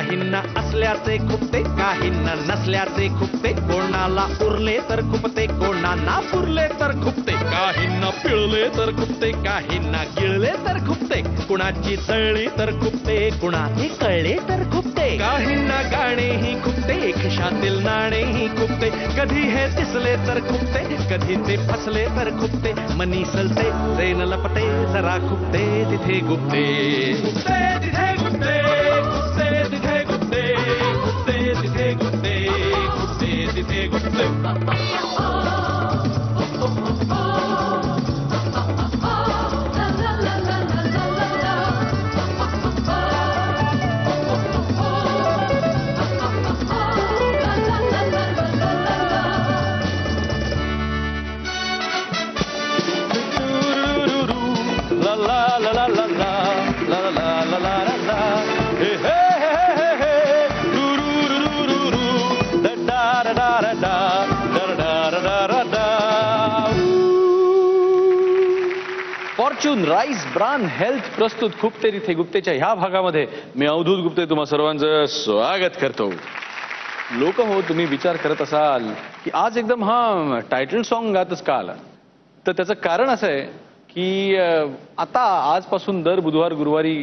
काहींना असल्याचे खुपते, काहींना नसल्याचे खुपते, कोणाला उरले तर खुपते, कोणाला पुरले तर खुपते, काहींना पिळले तर खुपते, काहींना गिळले तर खुपते, कुणाची चळली तर खुपते, कुणाचे कळले तर खुपते, काहींना गाणेही खुपते, खिशातील नाणेही खुपते, कधी हे दिसले तर खुपते, कधी ते फसले तर खुपते, मनी सलते जे न लपते, जरा खुपते तिथे गुप्ते, खुपते तिथे गुप्ते, खुपते तिथे गुप्ते, खुपते तिथे गुप्ते, खुपते तिथे Gupte. Fortune rice bran health प्रस्तुत खुपते तिथे गुप्तेच्या ह्या भागामध्ये मी अवधूत गुप्ते तुम्हा सर्वांचं स्वागत करतो. लोक हो, तुम्ही विचार करत असाल की आज एकदम टायटल सॉन्ग गातच का आला, तर त्याचं कारण असं आहे की आता आजपासून दर बुधवार गुरुवारी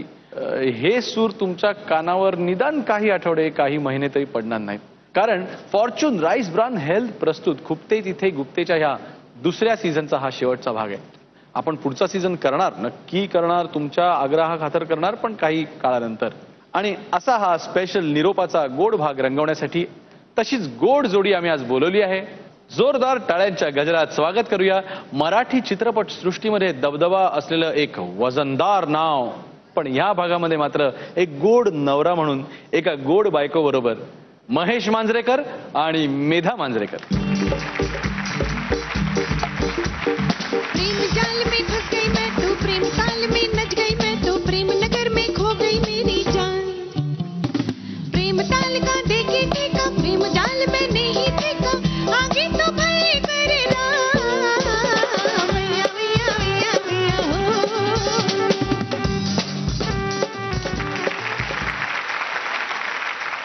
हे सूर तुमच्या कानावर निदान काही आठवडे काही महिने तरी पडणार नाहीत. कारण फॉर्च्यून राईस ब्रान हेल्थ प्रस्तुत खुपते तिथे गुप्तेच्या ह्या दुसऱ्या सीझनचा हा शेवटचा भाग आहे. आपण पुढचा सीझन करणार, नक्की करणार, तुमच्या आग्रहाखातर करणार, पण काही काळानंतर. आणि असा हा स्पेशल निरोपाचा गोड भाग रंगवण्यासाठी तशीच गोड जोडी आम्ही आज बोलवली आहे. जोरदार टाळ्यांच्या गजरात स्वागत करूया मराठी चित्रपट सृष्टीमध्ये दबदबा असलेलं एक वजनदार नाव, पण या भागामध्ये मात्र एक गोड नवरा म्हणून एका गोड बायको बरोबर महेश मांजरेकर आणि मेधा मांजरेकर. प्रेम जाल में फंस गई मैं तो, प्रेम ताल में नच गई मैं तो, प्रेम नगर में खो गई मेरी जान. प्रेम ताल का देखे ठेका, प्रेम जाल में नहीं ठेका, आगे तो भले करेला. भैया भैया भैया भैया हो.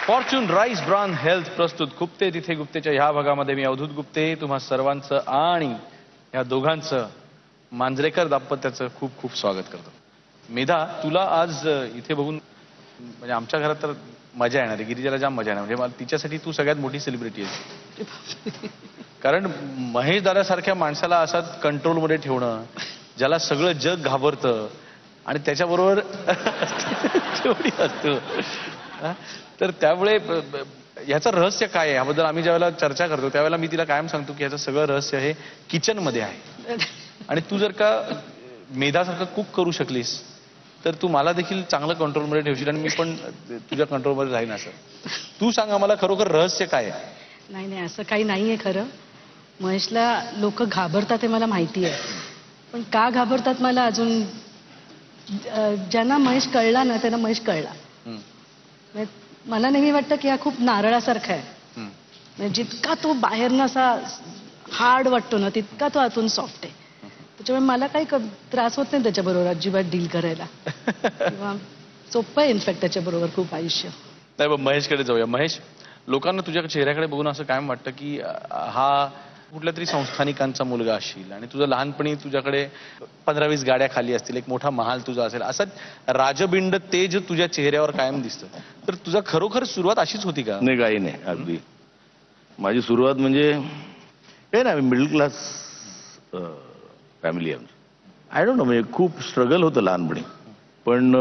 फॉर्च्यून राईस ब्रान हेल्थ प्रस्तुत खुपते तिथे गुप्तेच्या ह्या भागामध्ये मी अवधूत गुप्ते तुम्हा सर्वांचं आणि या दोघांचं मांजरेकर दाम्पत्याचं खूप खूप स्वागत करतो. मेधा, तुला आज इथे बघून म्हणजे आमच्या घरात तर मजा येणार आहे, गिरिजाला जाम मजा येणार, म्हणजे मला तिच्यासाठी तू सगळ्यात मोठी सेलिब्रिटी आहेस. कारण महेश दादासारख्या माणसाला असाच कंट्रोलमध्ये ठेवणं, ज्याला सगळं जग घाबरतं आणि त्याच्याबरोबर जेवढी असतो, तर त्यामुळे ह्याचं रहस्य काय आहे याबद्दल आम्ही ज्यावेळेला चर्चा करतो त्यावेळेला मी तिला कायम सांगतो की ह्याचं सगळं रहस्य हे किचनमध्ये आहे. आणि तू जर का मेधासारखं कुक करू शकलीस तर तू मला देखील चांगलं कंट्रोलमध्ये ठेवशील आणि मी पण तुझ्या कंट्रोलमध्ये राहीन. असं तू सांग आम्हाला खरोखर रहस्य काय आहे? नाही नाही, असं काही नाहीये. खरं महेशला लोक घाबरतात हे मला माहिती आहे, पण का घाबरतात मला अजून, ज्यांना महेश कळला ना त्यांना महेश कळला. मला नेहमी वाटतं की हा खूप नारळासारखा आहे. म्हणजे जितका तो बाहेरनं असा हार्ड वाटतो ना तितका तो आतून सॉफ्ट आहे. त्याच्यामुळे मला काही त्रास होत नाही त्याच्याबरोबर अजिबात डील करायला, किंवा सोपं आहे इनफॅक्ट त्याच्याबरोबर खूप आयुष्य. नाही बघ, महेशकडे जाऊया. महेश, लोकांना तुझ्या चेहऱ्याकडे बघून असं कायम वाटतं की हा कुठल्या तरी संस्थानिकांचा मुलगा असशील आणि तुझं लहानपणी तुझ्याकडे 15-20 गाड्या खाली असतील, एक मोठा महाल तुझा असेल, असं राजबिंड तेज तुझ्या चेहऱ्यावर कायम दिसतं. तर तुझा खरोखर सुरुवात अशीच होती का? नाही, काही नाही. अगदी माझी सुरुवात म्हणजे काय ना, मिडल क्लास फॅमिली आहे. आय डोंट नो, म्हणजे खूप स्ट्रगल होतं लहानपणी, पण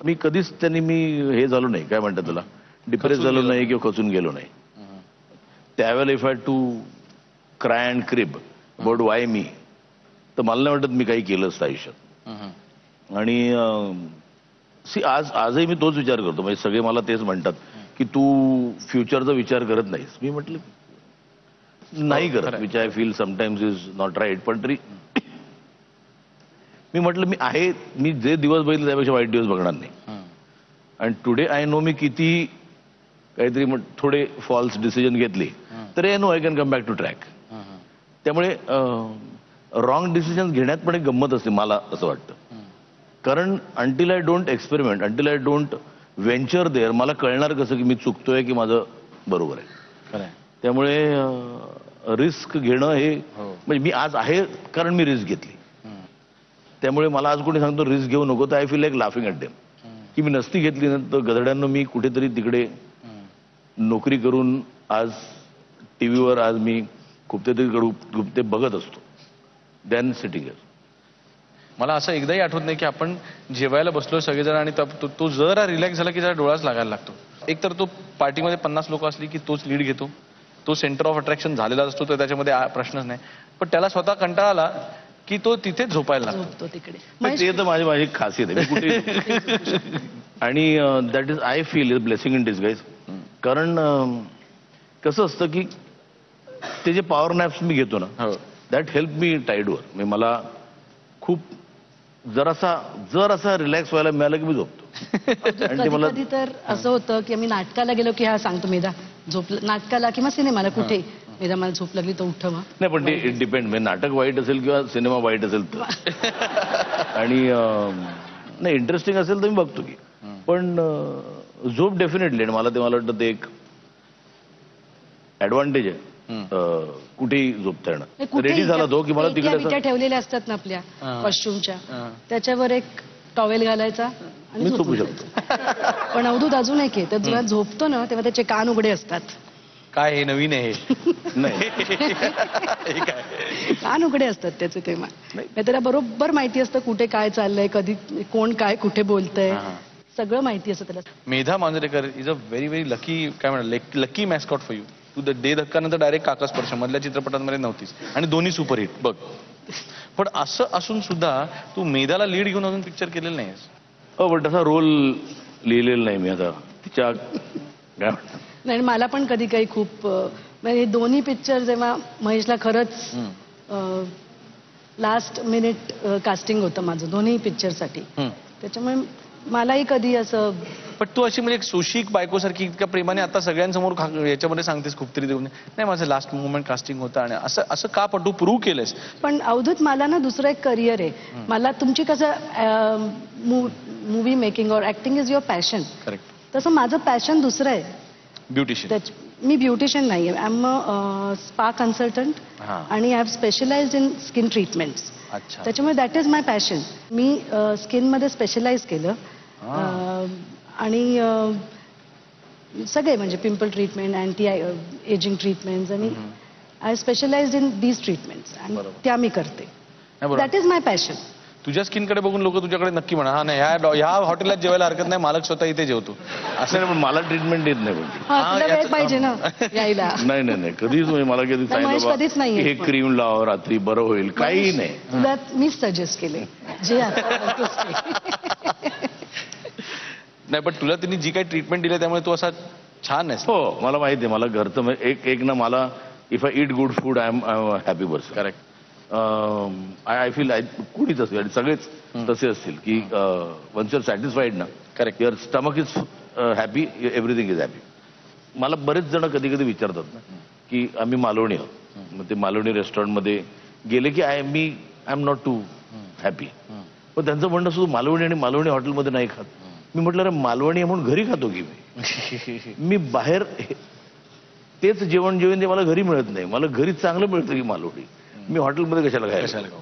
मी कधीच मी हे झालो नाही, काय म्हणतात त्याला, डिप्रेस झालो नाही किंवा खचून गेलो नाही. त्यावेळेला if I too cry and crib about why me, तर मला नाही वाटत मी काही केलं असतं आयुष्यात. आणि आजही मी तोच विचार करतो. म्हणजे सगळे मला तेच म्हणतात की तू फ्युचरचा विचार करत नाहीस. मी म्हटलं नाही करत, which I feel sometimes is not right. पण तरी मी म्हटलं मी जे दिवस बघितले त्यापेक्षा वाईट दिवस बघणार नाही. आणि टुडे आय नो मी किती काहीतरी थोडे फॉल्स डिसिजन घेतले तरी I know I can come back to track. त्यामुळे रॉंग डिसिजन घेण्यात पण एक गंमत असते मला असं वाटतं. कारण until I don't experiment, until I don't venture there मला कळणार कसं की मी चुकतोय की माझं बरोबर आहे. खरंय. त्यामुळे रिस्क घेणं हे म्हणजे मी आज आहे कारण मी रिस्क घेतली. त्यामुळे मला आज कोणी सांगतो रिस्क घेऊ नको तर I feel like laughing at them की मी नसती घेतली ना तर गधड्यांना मी कुठेतरी तिकडे नोकरी करून आज टीव्हीवर आज मी गुप्ते बघत असतो दॅन सिटिंग. मला असं एकदाही आठवत नाही की आपण जेवायला बसलो सगळेजण आणि तो जरा रिलॅक्स झाला की जरा डोळाच लागायला लागतो. एक तर तो पार्टीमध्ये 50 लोक असली की तोच लीड घेतो, तो सेंटर ऑफ अट्रॅक्शन झालेला असतो तर त्याच्यामध्ये प्रश्नच नाही. पण त्याला स्वतः कंटाळा आला की तो तिथेच झोपायला लागतो. झोपतो तिकडे. ते तर माझी खासियत आहे मी कुठे आणि that is I feel is blessing in disguise. कारण कसं असतं की ते जे पॉवर नॅप्स मी घेतो ना दॅट हेल्प मी टाईडवर. म्हणजे मला खूप जरासा रिलॅक्स व्हायला मिळालं की मी झोपतो. आणि ते मला कधी तर असं होतं की आम्ही नाटकाला गेलो की हा सांगतो मेधा झोपलं, नाटकाला किंवा सिनेमाला कुठे मेधा मला झोप लागली तर उठ मग. नाही पण ते इट डिपेंड म्हणजे नाटक वाईट असेल किंवा सिनेमा वाईट असेल तर आणि नाही इंटरेस्टिंग असेल तर मी बघतो की. पण झोप डेफिनेटली. आणि मला वाटतं ते एक ऍडव्हान्टेज आहे कुठेही झोपता येणं. रेडी झाला तो की मला तिकडे विट्या ठेवलेल्या असतात ना आपल्या कॉस्ट्युमच्या त्याच्यावर एक टॉवेल घालायचा आणि मी झोपून झोपू जायचं. पण अवधूत अजून एक आहे तर जेव्हा झोपतो ना तेव्हा त्याचे कान उघडे असतात. काय हे नवीन आहे हे? नाही कान उघडे असतात त्याचे तेव्हा. त्याला बरोबर माहिती असतं कुठे काय चाललंय, कधी कोण काय कुठे बोलतंय, सगळं माहिती असतं त्याला. Medha Manjrekar is a very lucky काय म्हणा लकी मॅस्कॉट फॉर यू. तू द डे धक्का नंतर डायरेक्ट काका स्पर्श मधल्या चित्रपटांमध्ये नव्हतीस आणि दोन्ही सुपरहिट बघ. पण असं असून सुद्धा तू मेधाला लीड घेऊन अजून पिक्चर केलेलं नाहीस. पण तसा रोल लिहिलेला नाही मी आता तिच्या काय म्हणतात. नाही मला पण कधी काही खूप म्हणजे दोन्ही पिक्चर जेव्हा महेशला खरंच लास्ट मिनिट कास्टिंग होतं माझं दोन्ही पिक्चरसाठी. त्याच्यामुळे मलाही कधी असं. पण तू अशी म्हणजे एक सुशिक बायकोसारखी इतक्या प्रेमाने आता सगळ्यांसमोर याच्यामध्ये सांगतेस खूप तरी देऊन नाही माझं लास्ट मोमेंट कास्टिंग होतं आणि असं का पण तू प्रूव्ह केलंस. पण अवधूत मला ना दुसरं एक करिअर आहे. मला तुमची कसं मूवी मेकिंग और acting is your passion correct तसं माझं पॅशन दुसरं आहे. ब्युटिशियन. मी ब्युटिशियन नाही आहे. I am a spa consultant आणि I have specialised in skin treatments. अच्छा. त्याच्यामुळे दॅट इज माय पॅशन. मी स्किनमध्ये स्पेशलाइज केलं आणि सगळे म्हणजे pimple treatment anti ageing treatments आणि I specialised in these treatments आणि त्या मी करते. That is my passion. तुझ्या स्किनकडे बघून लोक तुझ्याकडे नक्की म्हणा हा नाही ह्या हॉटेलात जेवायला हरकत नाही मालक स्वतः इथे जेवतो असं नाही. पण मला ट्रीटमेंट देत नाही पण वेळ पाहिजे ना यायला. नाही कधीच मला कधी महेश कधीच सांगितलं नाहीये. हे क्रीम लाव रात्री बरं होईल काही नाही. तुला मीच सजेस्ट केले जे आता बोलतोस ते. नाही पण तुला त्यांनी जी काही ट्रीटमेंट दिली त्यामुळे तू असा छान आहेस. हो मला माहिती आहे. मला घरचं एक ना मला if I eat good food I am happy person. Correct. I feel कुणीच असेल आणि सगळेच तसे असतील की वन्स युअर सॅटिस्फाईड ना correct your stomach is happy everything is happy. मला बरेच जण कधी कधी विचारतात ना की आम्ही मालवणी आहोत. मग ते मालवणी रेस्टॉरंटमध्ये गेले की I am not too happy. पण त्यांचं म्हणणं सुद्धा मालवणी आणि मालवणी हॉटेलमध्ये नाही खात. मी म्हटलं अरे मालवणी आहे म्हणून घरी खातो की मी बाहेर तेच जेवण ते मला घरी मिळत नाही. मला घरी चांगलं मिळतं की मालवणी. मी हॉटेलमध्ये कशाला खाऊ.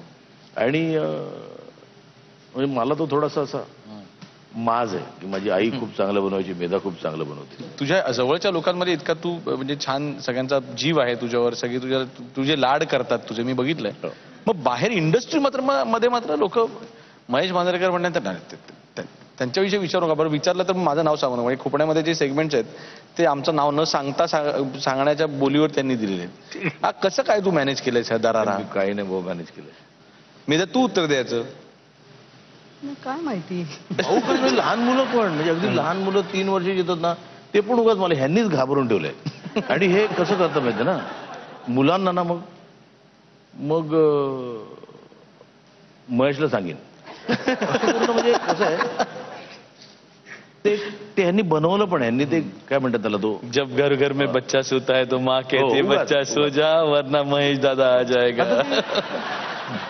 आणि म्हणजे मला तो थोडासा असा माज आहे की माझी आई खूप चांगलं बनवायची, मेधा खूप चांगलं बनवते. तुझ्या जवळच्या लोकांमध्ये इतका तू म्हणजे छान सगळ्यांचा जीव आहे तुझ्यावर, सगळे तुझे लाड करतात तुझे, मी बघितलंय. मग बाहेर इंडस्ट्री मध्ये मात्र लोक महेश मांजरेकर म्हणण्यात त्यांच्याविषयी विचारू नका. बरं विचारलं तर माझं नाव सांगू नका. म्हणजे खोपड्यामध्ये जे सेगमेंट्स आहेत ते आमचं नाव न सांगता सांगण्याच्या बोलीवर त्यांनी दिलेले आहेत. हा कसं काय तू मॅनेज केलंय दरारा? काही नाही भाऊ मॅनेज केलंय. मी तर तू उत्तर द्यायचं काय माहिती. भाऊ पण लहान मुलं पण म्हणजे अगदी लहान मुलं 3 वर्ष येतात ना ते पण उगाच मला ह्यांनीच घाबरून ठेवलंय. आणि हे कसं करतं माहिती ना मुलांना ना मग महेशला सांगेन म्हणजे कसं आहे ते ह्यांनी बनवलं पण ह्यांनी ते काय म्हणतात त्याला तो जब घर घर में बच्चा सोता है तो माँ कहती बच्चा सो जा वरना महेश दादा आ जाएगा.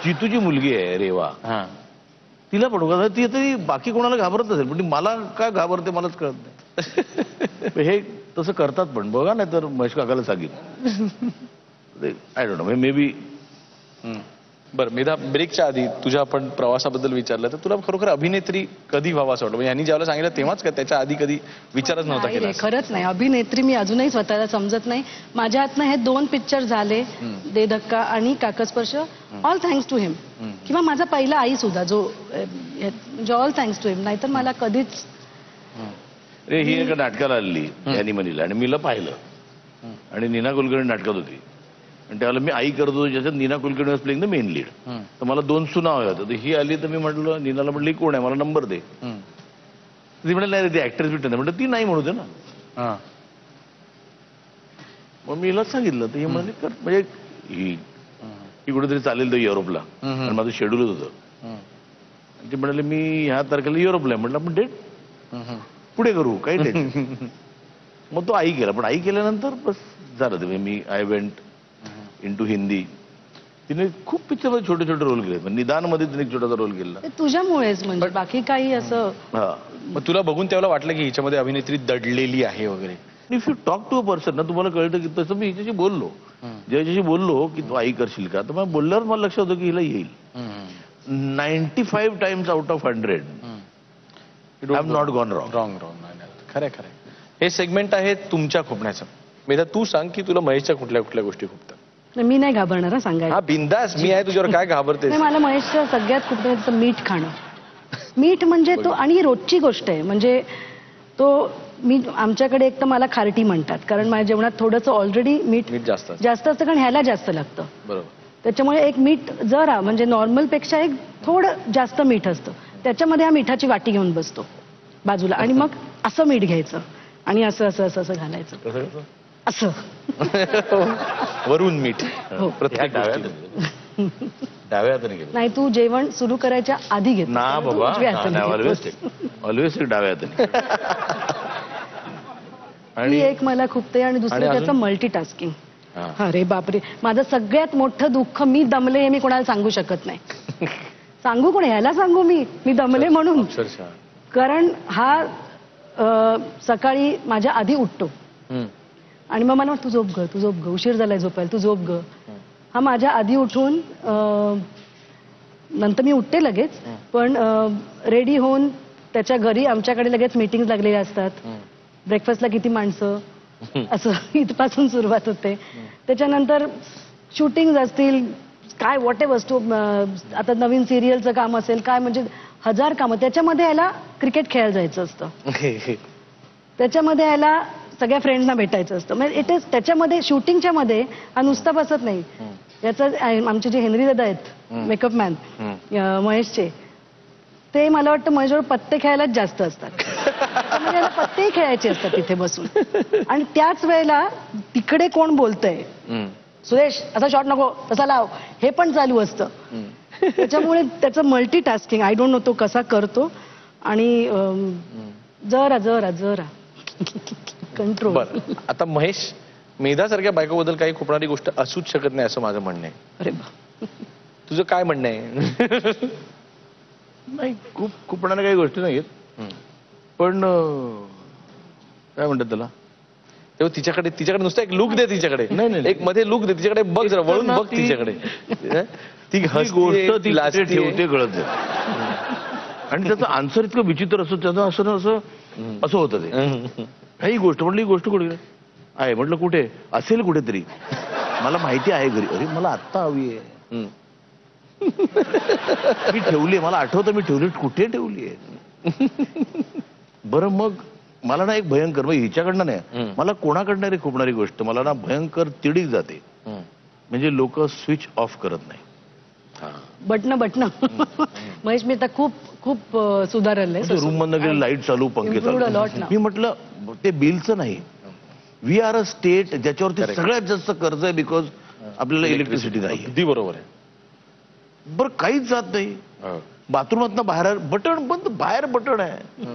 जितूची मुलगी आहे रेवा तिला पण बघा, ती तरी बाकी कोणाला घाबरत असेल पण ती मला का घाबरते मलाच कळत नाही. हे तसं करतात पण बघा, नाही तर महेश काकाला सांगितलं. I don't know, may be. बरं मेधा, ब्रेकच्या आधी तुझ्या आपण प्रवासाबद्दल विचारलं तर तुला खरोखर अभिनेत्री कधी व्हावं असं वाटतं? म्हणजे यांनी ज्यावेळेला सांगितलं तेव्हाच का, त्याच्या आधी कधी विचारच नव्हता नाही केला? रे, खरंच नाही. अभिनेत्री मी अजूनही स्वतःला समजत नाही. माझ्या हातनं हे 2 पिक्चर झाले, दे धक्का आणि काकस्पर्श, ऑल थँक्स टू हिम. किंवा माझा पहिला आई सुद्धा जो म्हणजे ऑल थँक्स टू हिम. नाहीतर मला कधीच. रे ही एका नाटकाला आलेली अॅनिमलीला आणि मीला पाहिलं आणि नीना कुलकर्णी नाटकात होती आणि त्यावेळेला मी आई करत होतो ज्याच्यात Neena Kulkarni was playing the main lead. तर मला 2 सुना हव्या होत्या. तर ही आली तर मी म्हटलं, नीनाला म्हटलं कोण आहे, मला नंबर दे. ती म्हणाली नाही ती ऍक्ट्रेस भेटत नाही. म्हटलं ती नाही म्हणू दे ना. मग मी हिला सांगितलं तर हे म्हणाले कर, म्हणजे ही कुठेतरी चालेल तर युरोपला, आणि माझं शेड्यूलच होतं. ते म्हणाले मी ह्या तारखेला युरोपला आहे. म्हटलं आपण डेट पुढे करू, काही डेट. मग तो आई केला, पण आई केल्यानंतर बस झालं. ते मी I went into Hindi. तिने खूप पिक्चरमध्ये छोटे छोटे रोल केले. निदानमध्ये तिने एक छोटासा रोल केला. ते तुझ्यामुळेच, म्हणजे बाकी काही असं. हा, मग तुला बघून त्यावेळेला वाटलं की हिच्यामध्ये अभिनेत्री दडलेली आहे वगैरे? If you talk to a person ना, तुम्हाला कळतं की तसं मी हिच्याशी बोललो, ज्याच्याशी बोललो की तू आई करशील का, तर मग बोलल्यावर मला लक्षात होतं की हिला येईल. 95 times out of 100 I have not gone wrong. Wrong. खरंय. हे सेगमेंट आहे तुमच्या खुपण्याचं. मेधा, तू सांग की तुला महेशच्या कुठल्या कुठल्या गोष्टी खुपतात? मी नाही घाबरणार हा सांगायला. हा बिंदास, मी आहे तुझ्यावर, काय घाबरते? नाही, मला महेशच्या सगळ्यात खूप त्याचं मीठ खाणं. मीठ म्हणजे तो, आणि ही रोजची गोष्ट आहे. म्हणजे तो आमच्याकडे एक तर मला खारटी म्हणतात, कारण माझ्या जेवणात थोडंसं ऑलरेडी मीठ जास्त असतं, कारण ह्याला जास्त लागतं. बरोबर. त्याच्यामुळे एक मीठ जरा म्हणजे नॉर्मलपेक्षा एक थोडं जास्त मीठ असतं. त्याच्यामध्ये हा मिठाची वाटी घेऊन बसतो बाजूला, आणि मग असं मीठ घ्यायचं आणि असं असं असं असं घालायचं, असं वरून मीठ. हो. प्रत्येक डाव्या हाताने गेलं नाही, तू जेवण सुरू करायच्या आधी घेतो ना बाबा, ऑलवेज डाव्या हाताने. आणि एक मला खूपते, आणि दुसरं त्याचं मल्टीटास्किंग. अरे बापरे, माझं सगळ्यात मोठं दुःख, मी दमले हे मी कोणाला सांगू शकत नाही. सांगू कोण, ह्याला सांगू मी दमले म्हणून. कारण हा सकाळी माझ्या आधी उठतो आणि मग मला तू झोप ग, उशीर झालाय झोपायला, तू झोप ग. हा माझ्या आधी उठून, नंतर मी उठते लगेच, पण रेडी होऊन त्याच्या घरी, आमच्याकडे लगेच मीटिंग लागलेल्या असतात. ब्रेकफास्टला किती माणसं, असं इथपासून सुरुवात होते. त्याच्यानंतर शूटिंग असतील, काय वॉट एव्हर वस्तू, आता नवीन सिरियलचं काम असेल, काय म्हणजे 1000 कामं. त्याच्यामध्ये याला क्रिकेट खेळायला जायचं असतं, त्याच्यामध्ये याला सगळ्या फ्रेंड्सना भेटायचं असतं. म्हणजे इट इज, त्याच्यामध्ये शूटिंगच्या मध्ये हा नुसता बसत नाही. याचं आमचे जे हेनरी दादा आहेत मेकअप मॅन महेशचे, ते मला वाटतं महेशवर पत्ते खेळायलाच जास्त असतात. म्हणजे याला पत्तेही खेळायचे असतात तिथे बसून. आणि त्याच वेळेला तिकडे कोण बोलतंय, सुरेश असा शॉट नको, तसा लाव, हे पण चालू असतं. त्याच्यामुळे त्याचं मल्टीटास्किंग, आय डोंट नो तो कसा करतो. आणि जरा कंट्रोल. बरं, आता महेश, मेधासारख्या बायकोबद्दल काही खुपणारी गोष्ट असूच शकत नाही असं माझं म्हणणं आहे. अरे तुझं काय म्हणणं आहे? नाही, खूप खुपणाऱ्या काही गोष्टी नाहीत, पण काय म्हणतात त्याला, तेव्हा तिच्याकडे नुसतं एक लुक दे, तिच्याकडे नाही, एक मध्ये लुक दे, तिच्याकडे बघ, जरा वळून बघ तिच्याकडे. ती गोष्ट ती लास्ट ठेवते कळत नाही. आणि त्याचं आन्सर इतकं विचित्र असतं, त्याचं असं होतं ते. काही गोष्ट म्हटलं, ही गोष्ट कुठे आहे, म्हटलं कुठे असेल, कुठेतरी मला माहिती आहे घरी. अरे मला आत्ता हवी आहे, मी ठेवली, मला आठवतं मी ठेवली, कुठे ठेवली आहे. बरं मग मला ना एक भयंकर, मग हिच्याकडनं नाही, मला कोणाकडनं रे खुपणारी गोष्ट, मला ना भयंकर तिडीक जाते. म्हणजे लोक स्विच ऑफ करत नाही. बटणं महेश, मी आता खूप सुधारलंय. रूम मधनं गेले, लाईट चालू, पंखे चालू. मी म्हटलं ते बिलचं नाही, वी आर अ स्टेट ज्याच्यावरती सगळ्यात जास्त कर्ज आहे, बिकॉज आपल्याला इलेक्ट्रिसिटी नाही. अगदी बरोबर आहे. बरं काहीच जात नाही, बाथरूमातनं बाहेर बटन बंद, बाहेर बटन आहे.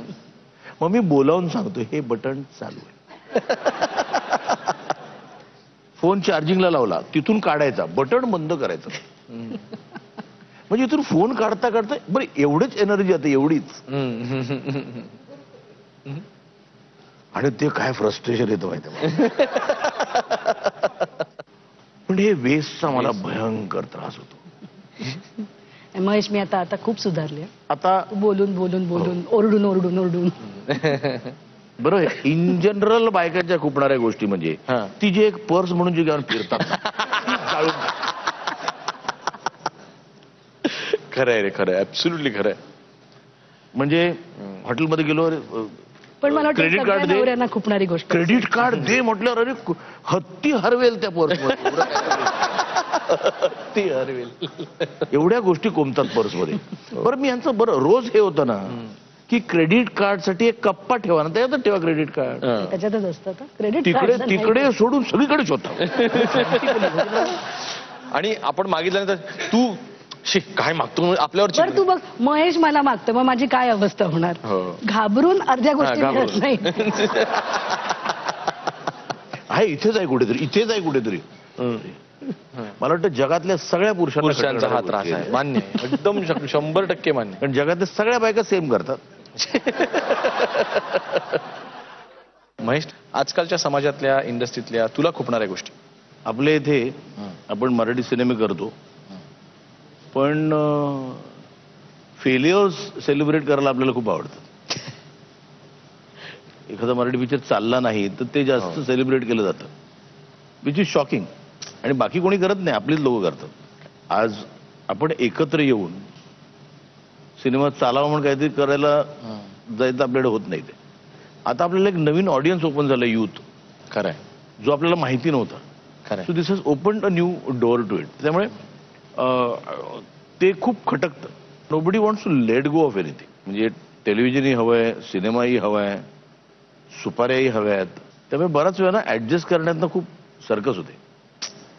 मग मी बोलावून सांगतो, हे बटन चालू आहे. फोन चार्जिंगला लावला, तिथून काढायचा, बटन बंद करायचं. म्हणजे इथून फोन काढता काढता बरं एवढंच एनर्जी आता एवढीच आणि ते काय फ्रस्ट्रेशन येतं माहिती आहे पण हे वेस्टचा मला भयंकर त्रास होतो. महेश, मी आता खूप सुधारले. आता बोलून बोलून बोलून ओरडून ओरडून ओरडून बरं इन जनरल बायकांच्या खुपणाऱ्या गोष्टी म्हणजे ती जी एक पर्स म्हणून जी घेऊन फिरतात खरंय रे, खरंय, ऍब्सोल्युटली खरंय. म्हणजे हॉटेलमध्ये गेलो पण मला वाटतं क्रेडिट कार्ड सगळ्या दे, नवऱ्यांना खुपणारी गोष्ट. क्रेडिट कार्ड दे म्हटल्यावर अरे हत्ती हरवेल त्या पर्स ती हरवेल. एवढ्या गोष्टी कोंबतात पर्स मध्ये. बरं मी यांचं बरं रोज हे होतं ना की क्रेडिट कार्ड साठी एक कप्पा ठेवा ना, त्याच्यात ठेवा क्रेडिट कार्ड. त्याच्यातच असतं का क्रेडिट तिकडे तिकडे सोडून सगळीकडेच होता. आणि आपण मागितल्यानंतर तू काय मागतो आपल्यावर बरं तू बघ, महेश मला मागतो, मग माझी काय अवस्था होणार. घाबरून अर्ध्या गोष्टी मिळत नाही. आहे इथेच आहे कुठेतरी, इथेच आहे कुठेतरी. मला वाटतं जगातल्या सगळ्या पुरुषांचा हा त्रास आहे. मान्य, एकदम 100% मान्य. कारण जगातल्या सगळ्या बायका सेम करतात. महेश, आजकालच्या समाजातल्या इंडस्ट्रीतल्या तुला खुपणाऱ्या गोष्टी. आपल्या इथे आपण मराठी सिनेमे करतो पण फेल्युअर्स सेलिब्रेट करायला आपल्याला खूप आवडतं. एखादा मराठी पिक्चर चालला नाही तर ते जास्त सेलिब्रेट केलं जातं, विच इज शॉकिंग. आणि बाकी कोणी करत नाही, आपलीच लोक करतात. आज आपण एकत्र येऊन सिनेमा चालावा म्हणून काहीतरी करायला जायचं आपल्याकडे होत नाही. ते आता आपल्याला एक नवीन ऑडियन्स ओपन झालं, यूथ. खरंय, जो आपल्याला माहिती नव्हता. खरंय. So this has open a new door to it. त्यामुळे ते खूप खटकतं. Nobody wants to let go of anything. म्हणजे टेलिव्हिजनही हवंय, सिनेमाही हवाय, सुपाऱ्याही हव्यात. त्यामुळे बराच वेळा ना ऍडजस्ट करण्यात खूप सर्कस होते.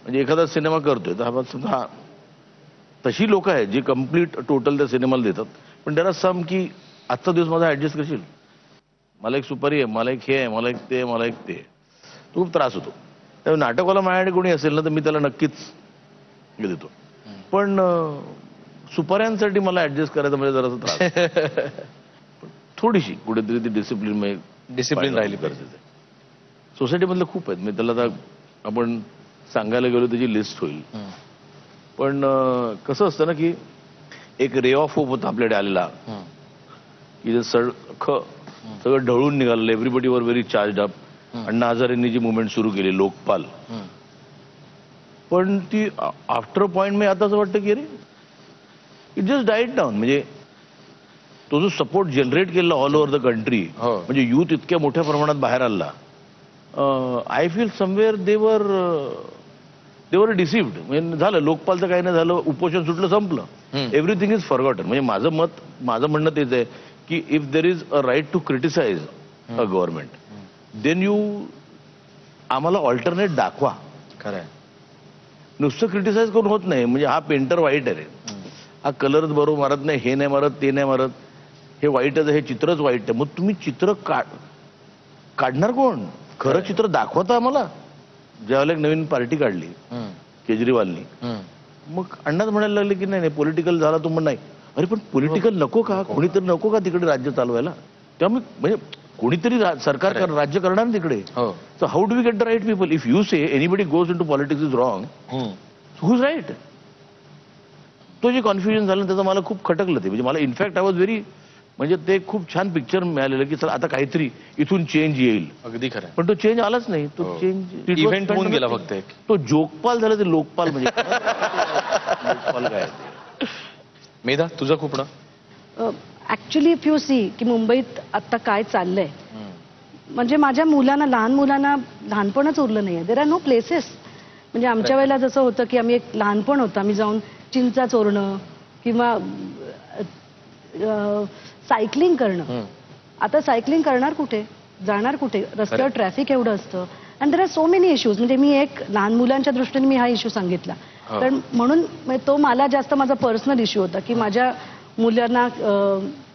म्हणजे एखादा सिनेमा करतोय तर हा तशी लोक आहेत जी कम्प्लीट टोटल त्या सिनेमाला देतात, पण देर आर सम की आजचा दिवस माझा ऍडजस्ट करशील, मला एक सुपारी आहे, मला एक हे आहे, मला एक ते, मला एक ते. खूप त्रास होतो. त्यामुळे नाटकवाला माझ्याकडे कोणी असेल ना तर मी त्याला नक्कीच हे देतो. पण सुपाऱ्यांसाठी मला ऍडजस्ट करायचं म्हणजे जरासा त्रास. थोडीशी कुठेतरी ती डिसिप्लिन राहिली पाहिजे. सोसायटीमधलं खूप आहेत. मी त्याला आता आपण सांगायला गेलो त्याची लिस्ट होईल. पण कसं असतं ना की एक रे ऑफ होप होता आपल्याकडे आलेला की सगळं ढळून निघालं. Everybody were very charge up. Anna हजारेंनी जी मुवमेंट सुरू केली लोकपाल, पण ती आफ्टर पॉइंट मी आता असं वाटतं की अरे इट जस्ट डाईड डाऊन. म्हणजे तो जो सपोर्ट जनरेट केला ऑल ओव्हर द कंट्री, म्हणजे युथ इतक्या मोठ्या प्रमाणात बाहेर आला, आय फील समवेअर देवर डिसिव्ड. म्हणजे झालं लोकपालचं काही नाही झालं, उपोषण सुटलं, संपलं, एव्हरीथिंग इज फॉरगॉटन. म्हणजे माझं म्हणणं तेच आहे की if there is a right to criticise a government then आम्हाला ऑल्टरनेट दाखवा. खरंय, नुसतं क्रिटिसाइज करून होत नाही. म्हणजे हा पेंटर वाईट आहे रे, हा कलरच बरोबर मारत नाही, हे नाही मारत, ते नाही मारत, हे वाईटच आहे, हे चित्रच वाईट आहे. मग तुम्ही चित्र काढणार कोण? खरं चित्र दाखवता आम्हाला. ज्यावेळेला एक नवीन पार्टी काढली केजरीवालनी, मग अण्णाच म्हणायला लागले की नाही पॉलिटिकल झाला तो म्हण नाही. अरे पण पॉलिटिकल नको का? कोणीतरी नको का तिकडे राज्य चालवायला? त्यामुळे म्हणजे कोणीतरी सरकार राज्य करणार ना तिकडे. So how do we get the right people? If you say anybody goes into politics is wrong, who is right? तो जे कॉन्फ्युजन झालं त्याचं मला खूप खटकलं. ते म्हणजे मला इनफॅक्ट आय वॉज व्हेरी, म्हणजे ते खूप छान पिक्चर मिळालेलं की चला आता काहीतरी इथून चेंज येईल. अगदी खरं. पण तो चेंज आलाच नाही. तो चेंज इव्हेंट होऊन गेला फक्त. तो जोगपाल झाला, ते लोकपाल. म्हणजे लोकपाल काय? मेधा, तुझं खूप ना ऍक्च्युली इफ यू सी की मुंबईत आता काय चाललंय, म्हणजे माझ्या मुलांना, लहान मुलांना लहानपणच उरलं नाहीये. There are know places. म्हणजे आमच्या वेळेला जसं होतं की आम्ही एक लहानपण होतं, आम्ही जाऊन चिंचा चोरणं किंवा सायकलिंग करणं. आता सायकलिंग करणार कुठे, जाणार कुठे? रस्त्यावर ट्रॅफिक एवढं असतं. And there are so many issues. म्हणजे मी एक लहान मुलांच्या दृष्टीने मी हा इश्यू सांगितला, कारण म्हणून तो मला जास्त माझा पर्सनल इश्यू होता की माझ्या मुलांना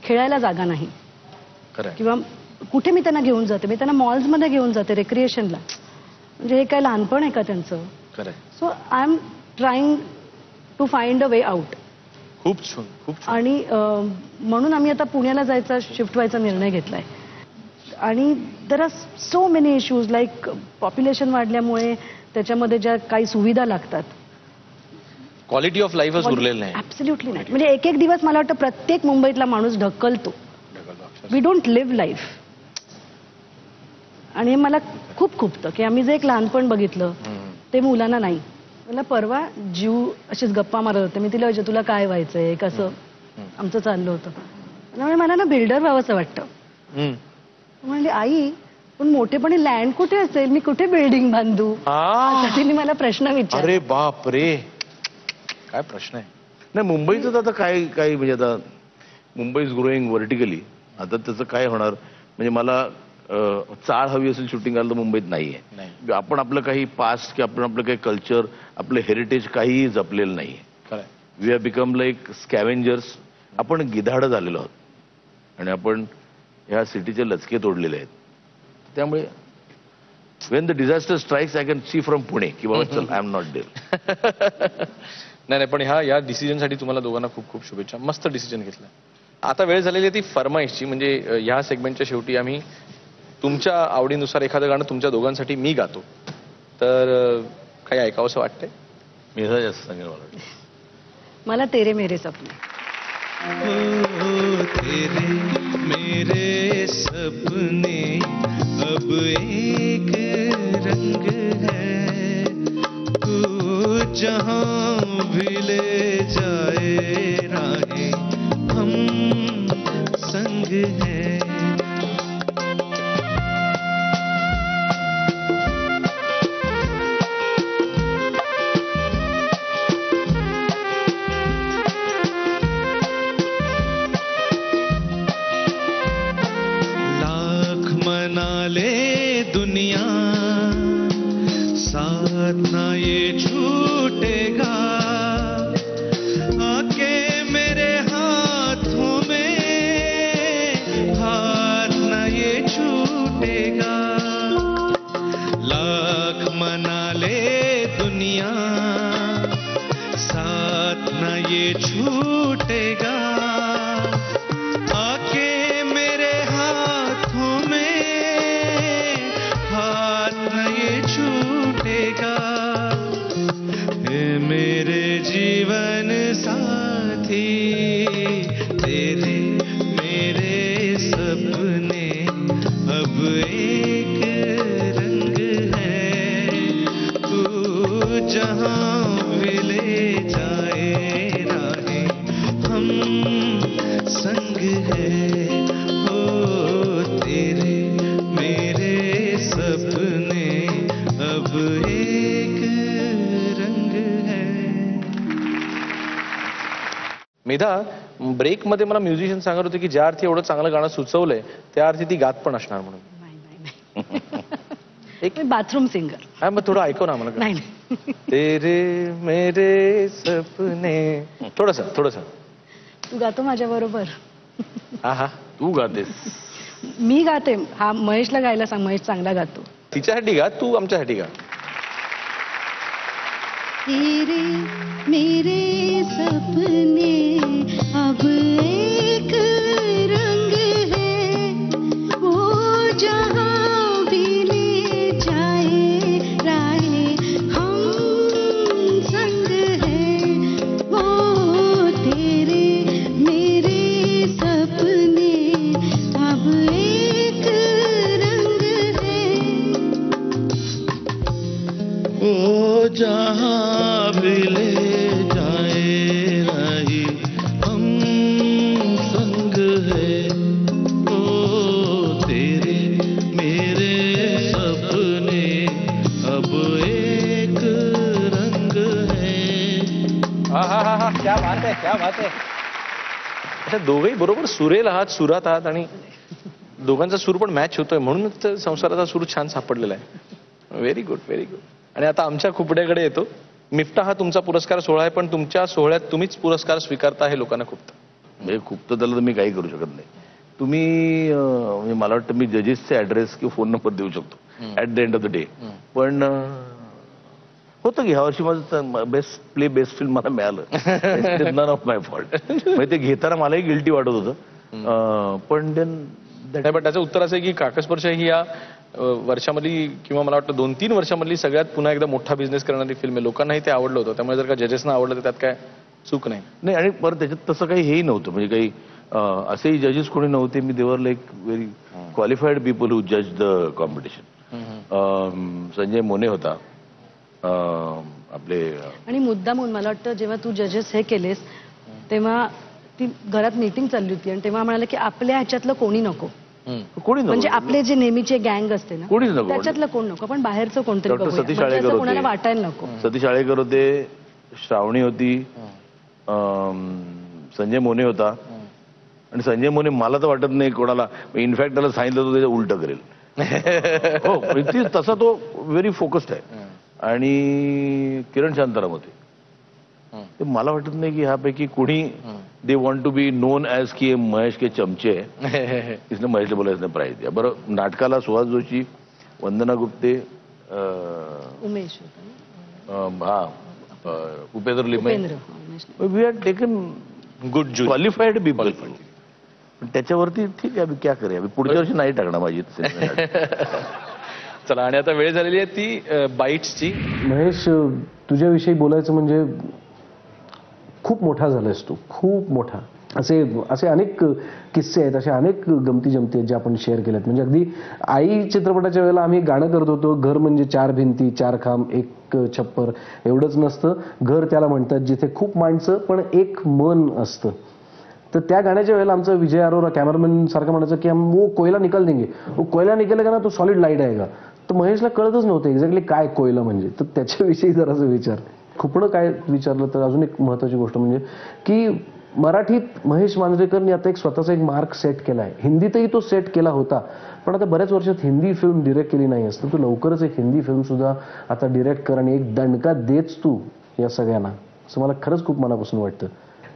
खेळायला जागा नाही, किंवा कुठे मी त्यांना घेऊन जाते. मी त्यांना मॉल्समध्ये घेऊन जाते रेक्रिएशनला. म्हणजे हे काय लहानपण आहे का त्यांचं? So I am trying to find a way out. खूप छान, खूप छान. आणि म्हणून आम्ही आता पुण्याला जायचा, शिफ्ट व्हायचा निर्णय घेतलाय. आणि there are so many issues, like population वाढल्यामुळे त्याच्यामध्ये ज्या काही सुविधा लागतात, क्वालिटी ऑफ लाईफच उरलेलं नाही. ऍब्सोल्युटली नाही. म्हणजे एक एक दिवस मला वाटतं प्रत्येक मुंबईतला माणूस ढकलतो. We don't live life. आणि हे मला खूप खुपतं की आम्ही जे एक लहानपण बघितलं ते मुलांना नाही. मला परवा जीव अशीच गप्पा मारत होते. मी तिला विचारलं, तुला काय व्हायचंय, कसं आमचं चाललं होतं. त्यामुळे मला ना बिल्डर व्हावंसं वाटतं. म्हणजे आई, पण मोठेपणी लँड कुठे असेल, मी कुठे बिल्डिंग बांधू, आता तिने मला प्रश्न विचारला. अरे बाप रे, काय प्रश्न आहे. नाही, मुंबईचं तर आता काय म्हणजे आता मुंबई इज ग्रोईंग व्हर्टिकली. आता त्याचं काय होणार, म्हणजे मला चाळ हवी असेल शूटिंग तर मुंबईत नाहीये. आपण आपलं काही पास्ट की आपण आपलं काही कल्चर, आपलं हेरिटेज काहीही जपलेलं नाहीये. We have become like scavengers. आपण गिधाड झालेलो आहोत आणि आपण ह्या सिटीचे लचके तोडलेले आहेत. त्यामुळे Wien the disaster strikes I can see from Pune की बाबा चल, आय एम नॉट देअर. नाही, पण या डिसिजनसाठी तुम्हाला दोघांना खूप खूप शुभेच्छा. मस्त डिसिजन घेतला. आता वेळ झालेली आहे ती फरमाईशची. म्हणजे ह्या सेगमेंटच्या शेवटी आम्ही तुमच्या आवडीनुसार एखादं गाणं तुमच्या दोघांसाठी मी गातो. तर काही ऐकावंसं वाटतंय? मी जास्त सांगेल मला वाटतं. मला तेरे मेरे सपने. तेरे मेरे सपने अब एक रंग है, तू जहां भी ले जाए राहें हम संग हैं. ले दुनिया साथ ना ये छूटेगा, आके मेरे हाथों में हाथ ना ये छूटेगा. लाख मना ले दुनिया साथ ना ये छूटेगा, आके मेरे हाथों में छूटेगा. हे मेरे जीवन साथी, तेरे मेरे सपने अब एक रंग है, तू जहां भी ले जाए राहें हम संग है. ओ तेरे मेरे सपने अब एक रंग है. मेधा, ब्रेकमध्ये मला म्युझिशियन सांगत होते की ज्या अर्थी एवढं चांगलं गाणं सुचवलंय त्या अर्थी ती गात पण असणार म्हणून. एक बाथरूम सिंगर. हा, मग थोडं ऐकव ना मला. नाही, तेरे मेरे सपने. थोडस तू गातो माझ्या बरोबर. हा, तू गातेस. मी गाते. हा, महेशला गायला सांग, महेश चांगला गातो. तिच्यासाठी गा, तू आमच्यासाठी गा. तेरे मेरे सपने अब एक रंग है, वो जहां भी ले जाए राहें हम संग है. वो तेरे मेरे सपने अब एक रंग है, ओ जहां भी ले जाए राही हम संग है. ओ तेरे मेरे सपने अब एक रंग है. हा, क्या बात आहे, क्या बात आहे. अच्छा, दोघंही बरोबर सुरेल आहात, सुरात आहात आणि दोघांचा सूर पण मॅच होतोय, म्हणून संसाराचा सूर छान सापडलेला आहे. Very good, very good. आणि आता आमच्या खुपड्याकडे येतो. मिफ्टा हा तुमचा पुरस्कार सोहळा आहे, पण तुमच्या सोहळ्यात तुम्हीच पुरस्कार स्वीकारता हे लोकांना खूपतं. म्हणजे खूप तर त्याला तर मी काही करू शकत नाही. तुम्ही म्हणजे मला वाटतं मी जजेसचे ऍड्रेस किंवा फोन नंबर देऊ शकतो at the end of the day. पण होतं की ह्या वर्षी माझं बेस्ट फिल्म मला मिळालं. None of my fault. म्हणजे ते घेताना मलाही गिल्टी वाटत होतं. पण देन नाही, पण त्याचं उत्तर असं आहे की काकस्पर्श ही या वर्षामधली किंवा मला वाटतं 2-3 वर्षामधली सगळ्यात पुन्हा एकदा मोठा बिझनेस करणारी फिल्म आहे. लोकांनाही ते आवडलं होतं, त्यामुळे जर का जजेसना आवडलं तर त्यात काय चूक नाही. नाही. आणि परत त्याच्यात तसं काही हेही नव्हतं, म्हणजे काही असेही जजेस कोणी नव्हते. मी they were like very qualified people who जज द कॉम्पिटिशन. संजय मोने होता आपले. आणि मुद्दामून मला वाटतं जेव्हा तू जजेस हे केलेस तेव्हा ती घरात मीटिंग चालली होती आणि तेव्हा म्हणाले की आपल्या ह्याच्यातलं कोणी नको, कोणी नको, म्हणजे आपले जे नेहमीचे गँग असते ना कोणीच नको. त्याच्यातलं कोण नको, पण बाहेरचं कोणतरी डॉक्टर बघूया. सतीश म्हणजे आळेकर असं कोणाला होते. वाटायला नको. सतीश आळेकर होते, श्रावणी होती, संजय मोने होता. आणि संजय मोने मला तर वाटत नाही कोणाला, इनफॅक्ट त्याला सांगितलं होतं त्याचं उलटं करेल. हो, तसा तो व्हेरी फोकस्ड आहे. आणि किरण शांताराम होते. ते मला वाटत नाही की ह्यापैकी कोणी they want to be known as की महेश के चमचे आहे. इसने महेशला बोलायचं नाही प्राईज द्या. बरं, नाटकाला Suhas Joshi, Vandana Gupte, Umesh Upendra Limaye. Upendra Umesh. We had taken good too qualified people. पण त्याच्यावरती ठीक आहे, अभी क्या करूया, पुढच्या वर्षी नाही टाकणार माझी. चला, आणि आता वेळ झालेली आहे ती बाईट्सची. महेश, तुझ्याविषयी बोलायचं म्हणजे खूप मोठा झालायस तू, खूप मोठा. असे अनेक किस्से आहेत, असे अनेक गमती जमती आहेत जे आपण शेअर केल्यात. म्हणजे अगदी आई चित्रपटाच्या वेळेला आम्ही गाणं करत होतो, घर म्हणजे 4 भिंती 4 खांब 1 छप्पर. एवढंच नसतं, घर त्याला म्हणतात जिथे खूप माणसं पण एक मन असतं. तर त्या गाण्याच्या वेळेला आमचं विजय अरोरा कॅमेरामॅन सारखं म्हणायचं की हम वो कोयला निकाल देंगे, वो कोयला निकालेगा ना तो सॉलिड लाईट आहे का. तर महेशला कळतच नव्हतं एक्झॅक्टली काय कोयला म्हणजे. तर त्याच्याविषयी जरासं विचार. खुपणं काय विचारलं तर अजून एक महत्वाची गोष्ट म्हणजे की मराठीत महेश मांजरेकरनी आता एक स्वतःचा एक मार्क सेट केला आहे. हिंदीतही तो सेट केला होता, पण आता बऱ्याच वर्षात हिंदी फिल्म डिरेक्ट केली नाही असतं. तू लवकरच एक हिंदी फिल्म सुद्धा आता डिरेक्ट कर आणि एक दणका देच तू या सगळ्यांना, असं मला खरंच खूप मनापासून वाटतं.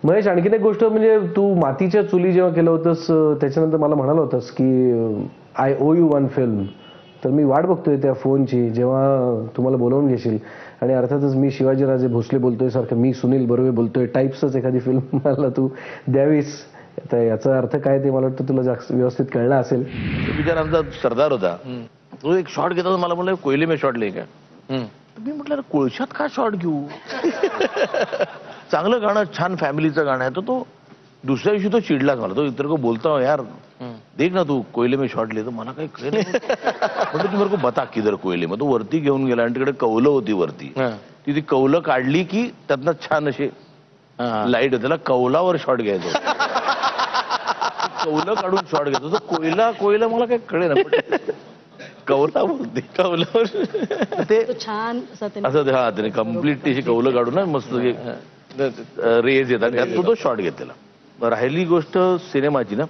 महेश, आणखीन एक गोष्ट म्हणजे तू मातीच्या चुली जेव्हा केलं होतंस त्याच्यानंतर मला म्हणाला होतास की आय ओ यू 1 फिल्म. तर मी वाट बघतोय त्या फोनची जेव्हा तुम्हाला बोलावून घेशील. आणि अर्थातच मी शिवाजीराजे भोसले बोलतोय सारखं, मी सुनील बर्वे बोलतोय टाईप्सच एखादी फिल्म मला तू द्यावीस. आता याचा अर्थ काय ते मला वाटतं तुला जास्त व्यवस्थित कळला असेल. विचार आमचा सरदार होता, तो एक शॉट घेता मला म्हणलं कोयले में शॉट ले का. मी म्हटलं कोळशात का शॉट घेऊ. चांगलं गाणं, छान फॅमिलीचं गाणं आहे. तर तो दुसऱ्या दिवशी तो चिडलाच मला. तो इतर को बोलता यार देख ना तू कोयले में शॉट ले. तर मला काही कळलं म्हणजे तू मेरे को बता किधर कोयले. मग तो वरती घेऊन गेला आणि तिकडे कौलं होती वरती. ती कौलं काढली की त्यातनं छान असे लाईट होते. त्याला कौलावर शॉट घ्यायचो. कौलं काढून शॉट घ्यायचो. तो कोयला मला काही कळेल ना. कौला बोलते, कौलावर ते छान असं हा त्याने कम्प्लीट त्याची कौलं काढून ना मस्त रेज येतात त्यात तो शॉट घेतलेला. राहिली गोष्ट सिनेमाची ना,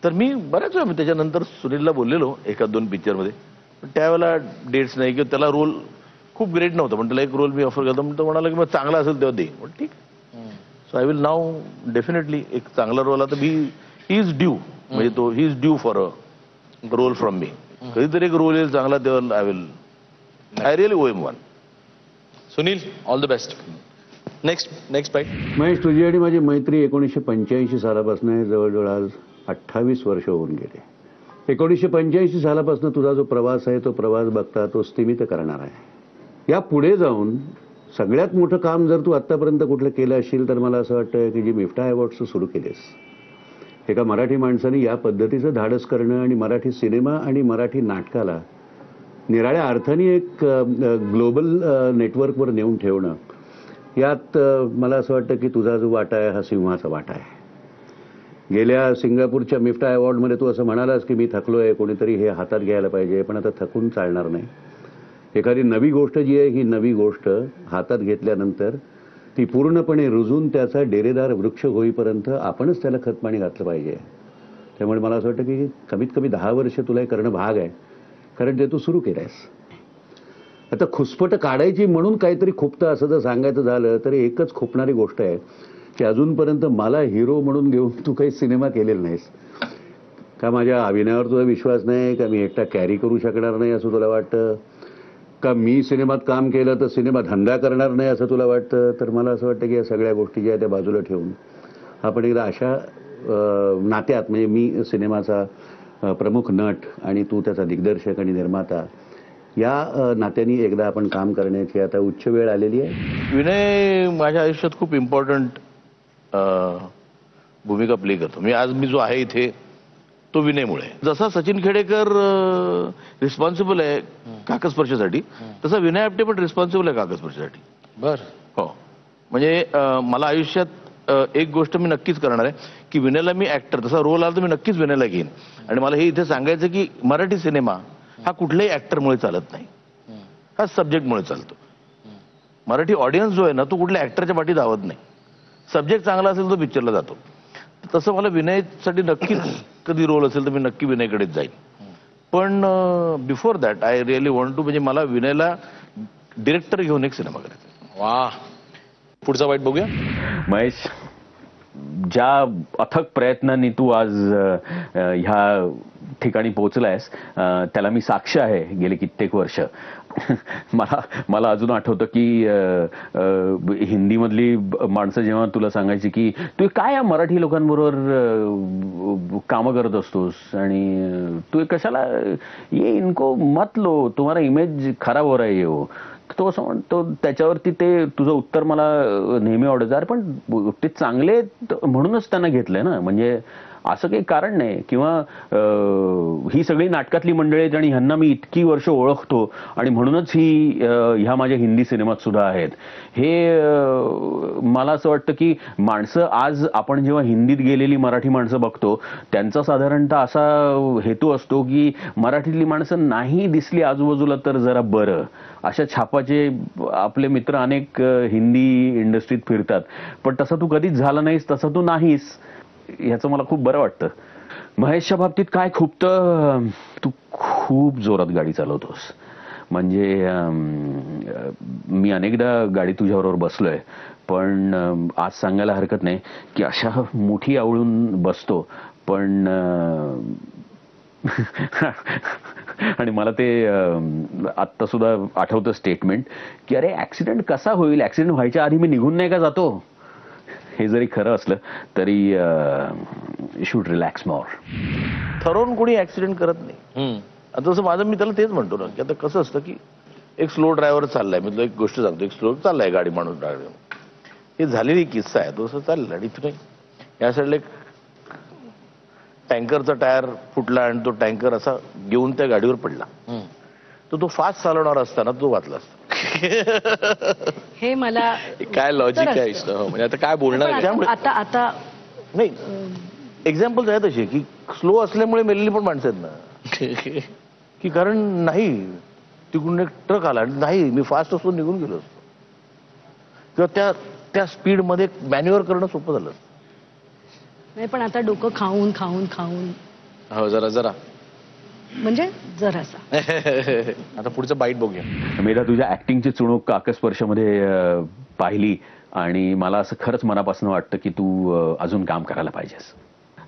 तर मी बऱ्याच वेळा त्याच्यानंतर सुनीलला बोललेलो 1-2 पिक्चरमध्ये. पण त्यावेळेला डेट्स नाही किंवा त्याला रोल खूप ग्रेट नव्हता, पण त्याला एक रोल मी ऑफर केला. तो म्हणाला की मग चांगला असेल तेव्हा दे. पण ठीक. So I will now definitely एक चांगला रोल. आता ही इज ड्यू, म्हणजे तो he is due for a role from me. कधीतरी एक रोल येईल चांगला तेव्हा I really owe him 1. Sunil, all the best. Next bite. Mahesh, तुझी आणि माझी मैत्री 1985 सालापासून आहे. जवळजवळ आज 28 वर्ष होऊन गेले. 1985 सालापासून तुझा जो प्रवास आहे तो प्रवास बघता तो स्थिमित करणार आहे. या पुढे जाऊन सगळ्यात मोठं काम जर तू आत्तापर्यंत कुठलं केलं असेल तर मला असं वाटतं की जी मिफ्टा अवॉर्ड्स सुरू केलेस, एका मराठी माणसाने या पद्धतीचं धाडस करणं आणि मराठी सिनेमा आणि मराठी नाटकाला निराळ्या अर्थाने एक ग्लोबल नेटवर्कवर नेऊन ठेवणं, यात मला असं वाटतं की तुझा जो वाटा आहे हा सिंहाचा वाटा आहे. गेल्या सिंगापूरच्या मिफ्टा अवॉर्डमध्ये तू असं म्हणालास की मी थकलोय, कोणीतरी हे हातात घ्यायला पाहिजे. पण आता थकून चालणार नाही. एखादी नवी गोष्ट जी आहे ही नवी गोष्ट हातात घेतल्यानंतर ती पूर्णपणे रुजून त्याचा डेरेदार वृक्ष होईपर्यंत आपणच त्याला खतपाणी घातलं पाहिजे. त्यामुळे मला असं वाटतं की कमीत कमी 10 वर्ष तुला हे करणं भाग आहे, कारण ते तू सुरू केलंयस. आता खुसपट काढायची म्हणून काहीतरी खुपतं असं जर सांगायचं झालं तर एकच खुपणारी गोष्ट आहे की अजूनपर्यंत मला हिरो म्हणून घेऊन तू काही सिनेमा केलेला नाहीस. का माझ्या अभिनयावर तुझा विश्वास नाही, का मी एकटा कॅरी करू शकणार नाही असं तुला वाटतं, का मी सिनेमात काम केलं तर सिनेमा धंदा करणार नाही असं तुला वाटतं? तर मला असं वाटतं की या सगळ्या गोष्टी ज्या आहेत त्या बाजूला ठेवून आपण एकदा अशा नात्यात, म्हणजे मी सिनेमाचा प्रमुख नट आणि तू त्याचा दिग्दर्शक आणि निर्माता, या नात्याने एकदा आपण काम करण्याची आता उच्च वेळ आलेली आहे. विनय माझ्या आयुष्यात खूप इम्पॉर्टंट भूमिका प्ले करतो. मी जो आहे इथे तो विनयमुळे. जसा सचिन खेडेकर रिस्पॉन्सिबल आहे काकस्पर्शसाठी, तसा विनय आपटे पण रिस्पॉन्सिबल आहे काकस्पर्शसाठी. बर. हो, म्हणजे मला आयुष्यात एक गोष्ट मी नक्कीच करणार आहे की विनयला मी ऍक्टर, तसा रोल आला तर मी नक्कीच विनयला घेईन. आणि मला हे इथे सांगायचं की मराठी सिनेमा हा कुठल्याही ऍक्टरमुळे चालत नाही, हा सब्जेक्टमुळे चालतो. मराठी ऑडियन्स जो आहे ना तो कुठल्या ऍक्टरच्या पाठी धावत नाही. सब्जेक्ट चांगला असेल तो पिक्चरला जातो. तसं मला विनयसाठी नक्कीच कधी रोल असेल तर मी नक्की विनयकडेच जाईन. पण before that I really want to, म्हणजे मला विनयला डिरेक्टर घेऊन एक सिनेमा करायचा. वा. पुढचा वाईट बघूया. महेश, ज्या अथक प्रयत्नांनी तू आज ह्या ठिकाणी पोहोचलायस त्याला मी साक्ष आहे गेले कित्येक वर्ष. मला अजून आठवतं की हिंदीमधली माणसं जेव्हा तुला सांगायची की तू काय या मराठी लोकांबरोबर कामं करत असतोस आणि तू कशाला, ये इनको मत लो, तुम्हाला इमेज खराब हो रहा है हो. तो असं म्हणतो, त्याच्यावरती ते तुझं उत्तर मला नेहमी आवडायचं, अरे पण ते चांगले म्हणूनच त्यांना घेतलंय ना, म्हणजे असं काही कारण नाही. किंवा ही सगळी नाटकातली मंडळी आहेत आणि ह्यांना मी इतकी वर्ष ओळखतो आणि म्हणूनच ह्या माझ्या हिंदी सिनेमात सुद्धा आहेत. हे मला असं वाटतं की माणसं आज आपण जेव्हा हिंदीत गेलेली मराठी माणसं बघतो त्यांचा साधारणतः असा हेतू असतो की मराठीतली माणसं नाही दिसली आजूबाजूला तर जरा बरं. अशा छापाचे आपले मित्र अनेक हिंदी इंडस्ट्रीत फिरतात, पण तसं तू कधीच झाला नाहीस, तसं तू नाहीस, ह्याचं मला खूप बरं वाटतं. महेशच्या बाबतीत काय खूपतं, तू खूप जोरात गाडी चालवतोस. म्हणजे मी अनेकदा गाडी तुझ्याबरोबर बसलोय, पण आज सांगायला हरकत नाही की अशा मोठी आवळून बसतो. पण आणि मला ते आत्ता सुद्धा आठवतं स्टेटमेंट की अरे ऍक्सिडेंट कसा होईल, ऍक्सिडेंट व्हायच्या आधी मी निघून नाही का जातो. हे जरी खरं असलं तरी शुड रिलॅक्स मोर. ठरवून कोणी ऍक्सिडेंट करत नाही. आता तसं माझं, मी त्याला तेच म्हणतो ना की आता कसं असतं की एक स्लो ड्रायव्हर चाललाय, मी तुला एक गोष्ट सांगतो, एक स्लो चाललाय गाडी, माणूस ड्रायव्हर, हे झालेली किस्सा आहे. तो असं चालला आणि इथून या साईडला एक टँकरचा टायर फुटला आणि तो टँकर असा घेऊन त्या गाडीवर पडला. तर तो फास्ट चालवणार असताना तो वाचला असता. हे मला काय लॉजिक आहे म्हणजे आता काय बोलणार आहे? त्यामुळे आता नाही, एक्झाम्पल्स आहेत असे की स्लो असल्यामुळे मेलेली पण माणसं आहेत ना, की कारण नाही तिकडून एक ट्रक आला आणि नाही मी फास्ट असतो निघून गेलो असतो, किंवा त्या स्पीडमध्ये मॅन्युअर करणं सोपं झालं. नाही, पण आता डोकं खाऊन खाऊन खाऊन हो जरा म्हणजे जरासा. आता पुढचं बाईट बघूया. मेधा, तुझ्या ऍक्टिंगची चुणूक काकस्पर्शमध्ये पाहिली आणि मला असं खरंच मनापासून वाटतं की तू अजून काम करायला पाहिजेस.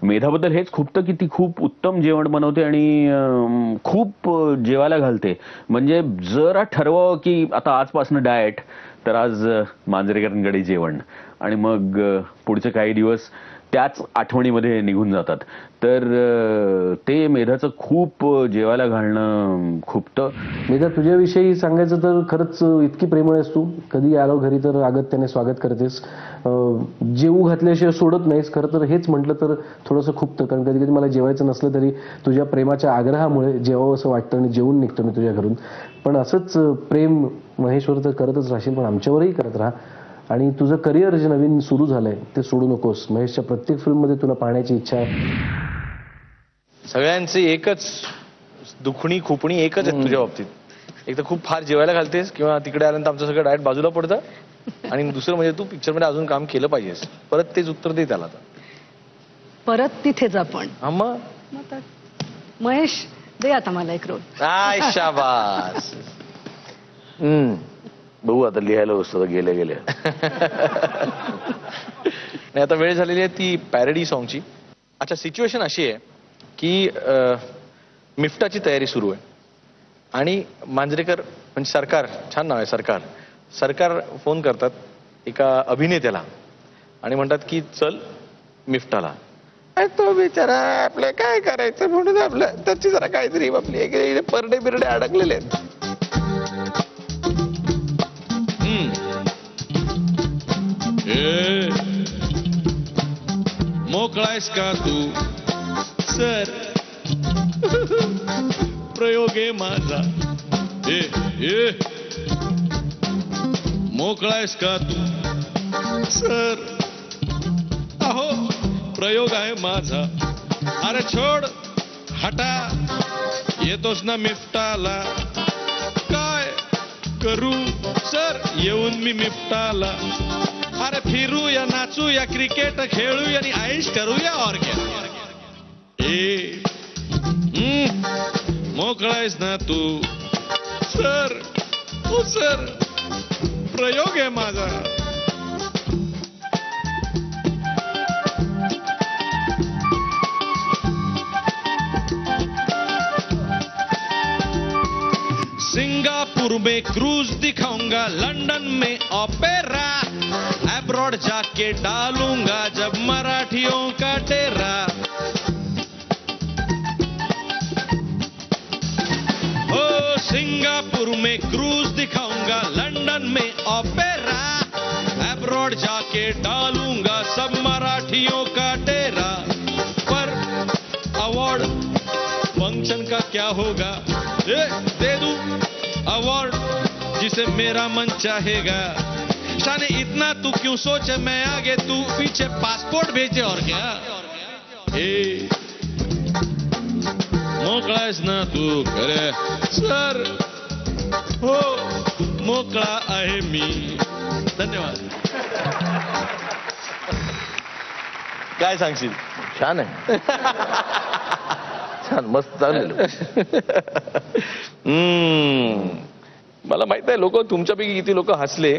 मेधाबद्दल हेच खूपतं की ती खूप उत्तम जेवण बनवते आणि खूप जेवायला घालते. म्हणजे जरा ठरवावं की आता आजपासून डाएट, तर आज मांजरेकरांकडे जेवण आणि मग पुढचे काही दिवस त्याच आठवणीमध्ये निघून जातात. तर ते मेधाचं खूप जेवायला घालणं खूपतं. मेधा, तुझ्याविषयी सांगायचं तर खरंच इतकी प्रेमळ आहेस तू. कधी आलो घरी तर अगत्याने स्वागत करतेस, जेवू घातल्याशिवाय सोडत नाहीस. खरं तर हेच म्हटलं तर थोडंसं खूपतं, कारण कधी कधी मला जेवायचं नसलं तरी तुझ्या प्रेमाच्या आग्रहामुळे जेवावं असं वाटतं आणि जेवून निघतो मी तुझ्या घरून. पण असंच प्रेम महेशवर तर करतच राहशील, पण आमच्यावरही करत राहा. आणि तुझं करिअर जे नवीन सुरू झालंय ते सोडू नकोस. महेशच्या प्रत्येक फिल्ममध्ये तुला पाहण्याची इच्छा आहे. सगळ्यांची एकच दुखणी खुपणी एकच आहे तुझ्या बाबतीत. एक तर खूप फार जेवायला घालतेस किंवा तिकडे आल्यानंतर आमचं सगळं डाएट बाजूला पडतं, आणि दुसरं म्हणजे तू पिक्चरमध्ये अजून काम केलं पाहिजेस. परत तेच उत्तर दे त्याला. परत तिथेच आपण. हा मग आता महेश दे आता मला एक रोल. आय शाबास. बघू आता लिहायला वस्तू गेल्या गेल्या. नाही, आता वेळ झालेली आहे ती पॅरडी सॉंगची. अच्छा, सिच्युएशन अशी आहे की मिफ्टाची तयारी सुरू आहे. आणि मांजरेकर म्हणजे सरकार, छान नाव आहे सरकार. सरकार फोन करतात एका अभिनेत्याला आणि म्हणतात की चल मिफ्टाला. आणि तो बिचारा आपलं काय करायचं म्हणून आपलं त्याची जरा काहीतरी आपली परडे बिरडे अडकलेले आहेत. मोकळायस का तू सर, प्रयोग आहे माझा. मोकळायस का तू सर, अहो प्रयोग आहे माझा. अरे छोड हटा, येतोस ना मिफ्टाला. काय करू सर येऊन मी मिफ्टाला. अरे फिरू या नाचू या क्रिकेट खेळू या आणि आईश करूया और क्या. मोकळायस ना तू सर, हो सर प्रयोग आहे माझा. सिंगापुर में क्रूज दिखाऊंगा, लंदन में ओपेरा, अब्रॉड जाके डालूंगा जब मराठियों का डेरा. ओ सिंगापुर में क्रूज दिखाऊंगा, लंदन में ओपेरा, अब्रॉड जाके डालूंगा सब मराठियों का डेरा. पर अवार्ड फंक्शन का क्या होगा, दे दूं अवार्ड जिसे मेरा मन चाहेगा. शाने इतना तू क्यों सोचे मैं आगे तू पीछे, पासपोर्ट भेजे और क्या. मोकळायस ना तू खरे सर, हो मोकळा आहे मी. धन्यवाद. काय सांगशील. छान आहे. छान, मस्त चाललेलं. मला माहित आहे लोक तुमच्यापैकी किती लोक हसले,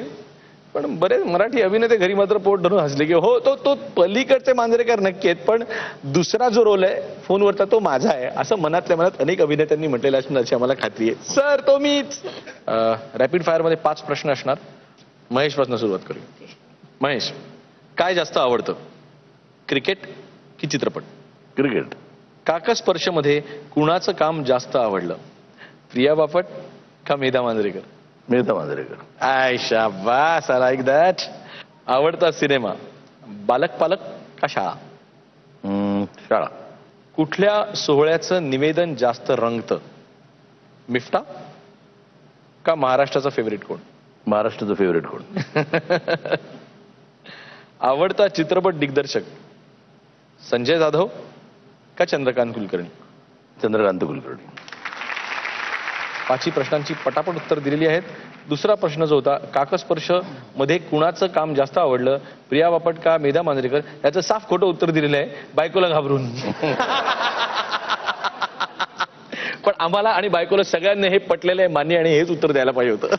पण बरेच मराठी अभिनेते घरी मात्र पोट धरून हसले की हो तो पलीकडचे मांजरेकर नक्की आहेत, पण दुसरा जो रोल आहे फोनवरचा तो माझा आहे, असं मनातल्या मनात अनेक अभिनेत्यांनी म्हटलेलं असणार अशी आम्हाला खात्री आहे. सर तो मीच. रॅपिड फायर मध्ये 5 प्रश्न असणार. महेश पासून सुरुवात करूया. महेश, काय जास्त आवडतं, क्रिकेट की चित्रपट. क्रिकेट. काकस्पर्श मध्ये कुणाचं काम जास्त आवडलं, प्रिया बापट का मेधा मांजरेकर. मेधा मांजरेकर. आय शाबास, आय लाईक दॅट. आवडता सिनेमा, बालक पालक का शाळा. शाळा. कुठल्या सोहळ्याचं निवेदन जास्त रंगतं, मिफ्टा का महाराष्ट्राचा फेवरेट कोण. महाराष्ट्राचं फेवरेट कोण. आवडता चित्रपट दिग्दर्शक, संजय जाधव का चंद्रकांत कुलकर्णी. चंद्रकांत कुलकर्णी. 5 प्रश्नांची पटापट उत्तर दिलेली आहेत. दुसरा प्रश्न जो होता, काकस्पर्श मध्ये कुणाचं काम जास्त आवडलं, प्रिया बापट का मेधा मांजरेकर, याचं साफ खोटं उत्तर दिलेलं आहे, बायकोला घाबरून. पण आम्हाला आणि बायकोला सगळ्यांनी हे पटलेलं आहे मान्य, आणि हेच उत्तर द्यायला पाहिजे होतं.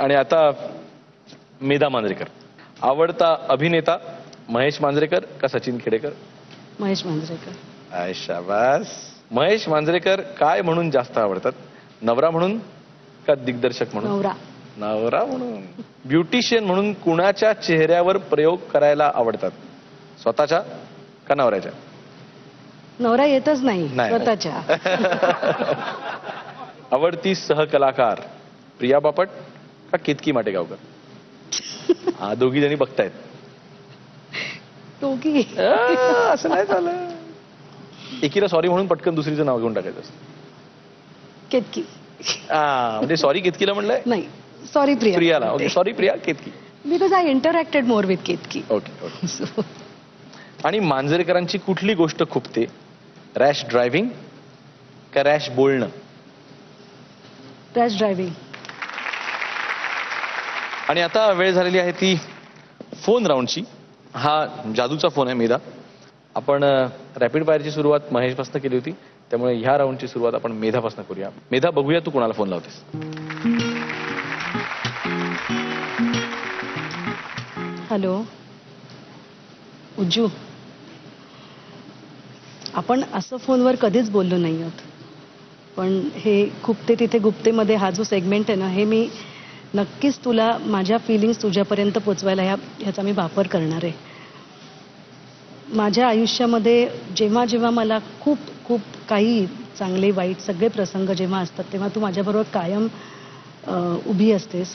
आणि आता मेधा मांजरेकर. आवडता अभिनेता, महेश मांजरेकर का सचिन खेडेकर. महेश मांजरेकर. आय शाबास. महेश मांजरेकर काय म्हणून जास्त आवडतात, नवरा म्हणून का दिग्दर्शक म्हणून. नवरा. नवरा म्हणून. ब्युटिशियन म्हणून कुणाच्या चेहऱ्यावर प्रयोग करायला आवडतात, स्वतःच्या का नवऱ्याच्या. नवरा येतच नाही नाही. स्वतःच्या. आवडती सहकलाकार, प्रिया बापट का केतकी माटेगावकर. हा दोघी जणी बघतायत. दोघी. असं नाही झालं. एकीला सॉरी म्हणून पटकन दुसरीचं नाव घेऊन टाकायचं असतं. केतकी. म्हणजे सॉरी केतकीला म्हणलंय. नाही, सॉरी प्रिया. प्रियाला. Okay, sorry Priya Ketaki. Because I interacted more with Ketaki. Okay okay. आणि मांजरेकरांची कुठली गोष्ट खुपते, रॅश ड्रायव्हिंग का रॅश बोलणं. Rash driving. आणि आता वेळ झालेली आहे ती फोन राऊंडची. हा जादूचा फोन आहे मेधा. आपण रॅपिड फायरची सुरुवात महेशपासून केली होती, त्यामुळे ह्या राऊंडची सुरुवात आपण मेधापासून करूया. मेधा, बघूया तू कोणाला फोन लावतेस. हॅलो उज्जू, आपण असं फोनवर कधीच बोललो नाही आहोत. पण हे खुपते तिथे गुप्तेमध्ये हा जो सेगमेंट आहे ना, हे मी नक्कीच तुला माझ्या फिलिंग्स तुझ्यापर्यंत पोचवायला ह्याचा मी वापर करणार आहे. माझ्या आयुष्यामध्ये जेव्हा जेव्हा मला खूप खूप काही चांगले वाईट सगळे प्रसंग जेव्हा असतात तेव्हा तू माझ्याबरोबर कायम उभी असतेस.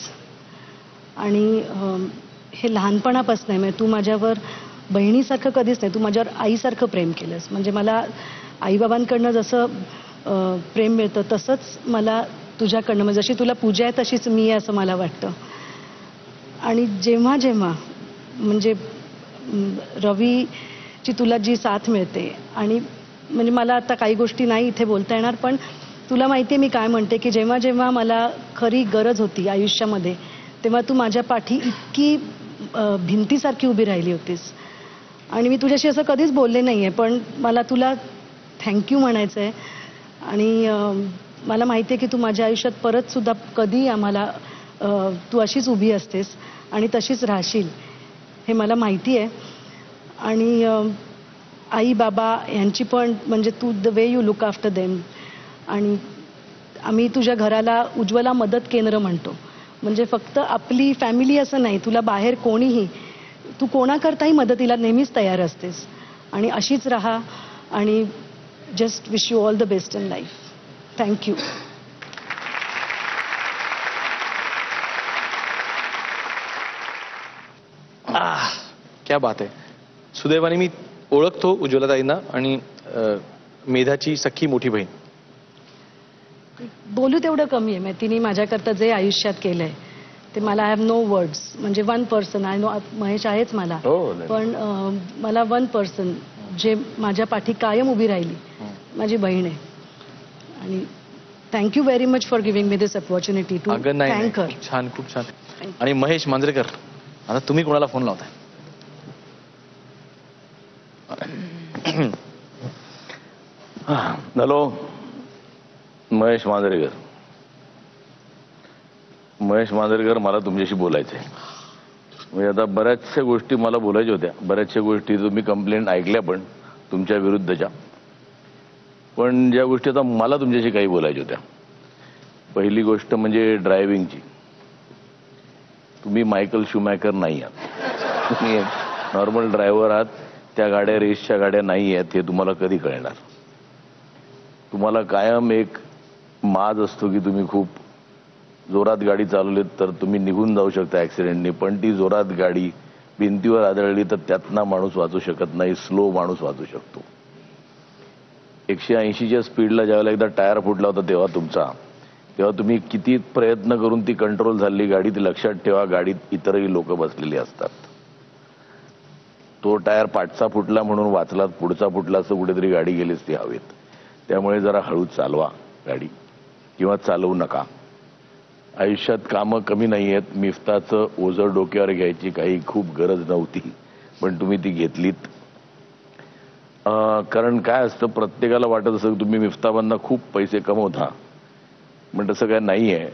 आणि हे लहानपणापासून आहे. म्हणजे तू माझ्यावर बहिणीसारखं कधीच नाही, तू माझ्यावर आईसारखं प्रेम केलंस. म्हणजे मला आईबाबांकडनं जसं प्रेम मिळतं तसंच मला तुझ्याकडनं, म्हणजे जशी तुला पूजा आहे तशीच मी आहे असं मला वाटतं. आणि जेव्हा जेव्हा म्हणजे रवीची तुला जी साथ मिळते, आणि म्हणजे मला आता काही गोष्टी नाही इथे बोलता येणार, पण तुला माहिती आहे मी काय म्हणते, की जेव्हा जेव्हा मला खरी गरज होती आयुष्यामध्ये तेव्हा तू माझ्या पाठी इतकी भिंतीसारखी उभी राहिली होतीस. आणि मी तुझ्याशी असं कधीच बोलले नाही आहे, पण मला तुला थँक्यू म्हणायचं आहे. आणि मला माहिती आहे की तू माझ्या आयुष्यात परत सुद्धा कधी आम्हाला तू अशीच उभी असतेस आणि तशीच राहशील हे मला माहिती आहे. आणि आई बाबा यांची पण, म्हणजे तू the way you look after them. आणि आम्ही तुझ्या घराला उज्ज्वला मदत केंद्र म्हणतो. म्हणजे फक्त आपली फॅमिली असं नाही, तुला बाहेर कोणीही, तू कोणाकरताही मदतीला नेहमीच तयार असतेस. आणि अशीच राहा. आणि just wish you all the best in life. Thank you. क्या बात आहे. सुदैवाने मी ओळखतो उज्ज्वलाताईंना, आणि मेधाची सख्खी मोठी बहीण. बोलू तेवढं कमी आहे. म्हणजे तिने माझ्याकरता जे आयुष्यात केलंय ते मला, आय हॅव नो वर्ड्स. म्हणजे one person, I know Mahesh आहेच मला, पण मला वन पर्सन जे माझ्या पाठी कायम उभी राहिली माझी बहीण आहे. आणि thank you very much for giving me this opportunity to thank her. खूप छान, खूप छान. आणि महेश मांजरेकर, आता तुम्ही कोणाला फोन लावताय? हॅलो, महेश मांजरेकर. महेश मांजरेकर, मला तुमच्याशी बोलायचं आहे. म्हणजे आता बऱ्याचशा गोष्टी मला बोलायच्या होत्या. बऱ्याचशा गोष्टी तुम्ही कंप्लेंट ऐकल्या पण तुमच्या विरुद्धच्या. पण ज्या गोष्टी आता मला तुमच्याशी काही बोलायच्या होत्या, पहिली गोष्ट म्हणजे ड्रायव्हिंगची. तुम्ही मायकल शूमॅकर नाही आहात. तुम्ही नॉर्मल ड्रायव्हर आहात. त्या गाड्या रेसच्या गाड्या नाही आहेत हे तुम्हाला कधी कळणार. तुम्हाला कायम एक माज असतो की तुम्ही खूप जोरात गाडी चालवलीत तर तुम्ही निघून जाऊ शकता ॲक्सिडेंटनी, पण ती जोरात गाडी भिंतीवर आदळली तर त्यातनं माणूस वाचू शकत नाही, स्लो माणूस वाचू शकतो. 180च्या स्पीडला ज्यावेळेला एकदा टायर फुटला होता तेव्हा तुम्ही किती प्रयत्न करून ती कंट्रोल झाली गाडी, ती लक्षात ठेवा. गाडीत इतरही लोक बसलेली असतात. तो टायर पाठचा फुटला म्हणून वाचलात, पुढचा फुटला असं कुठेतरी गाडी गेलीच ती हवेत. त्यामुळे जरा हळू चालवा गाडी, किंवा चालवू नका. आयुष्यात कामं कमी नाही आहेत. मिफ्ताचं ओझं डोक्यावर घ्यायची काही खूप गरज नव्हती, पण तुम्ही ती घेतलीत. कारण काय असतं, प्रत्येकाला वाटत असतं तुम्ही मिफ्ताबांना खूप पैसे कमवता, पण तसं काय नाही आहे.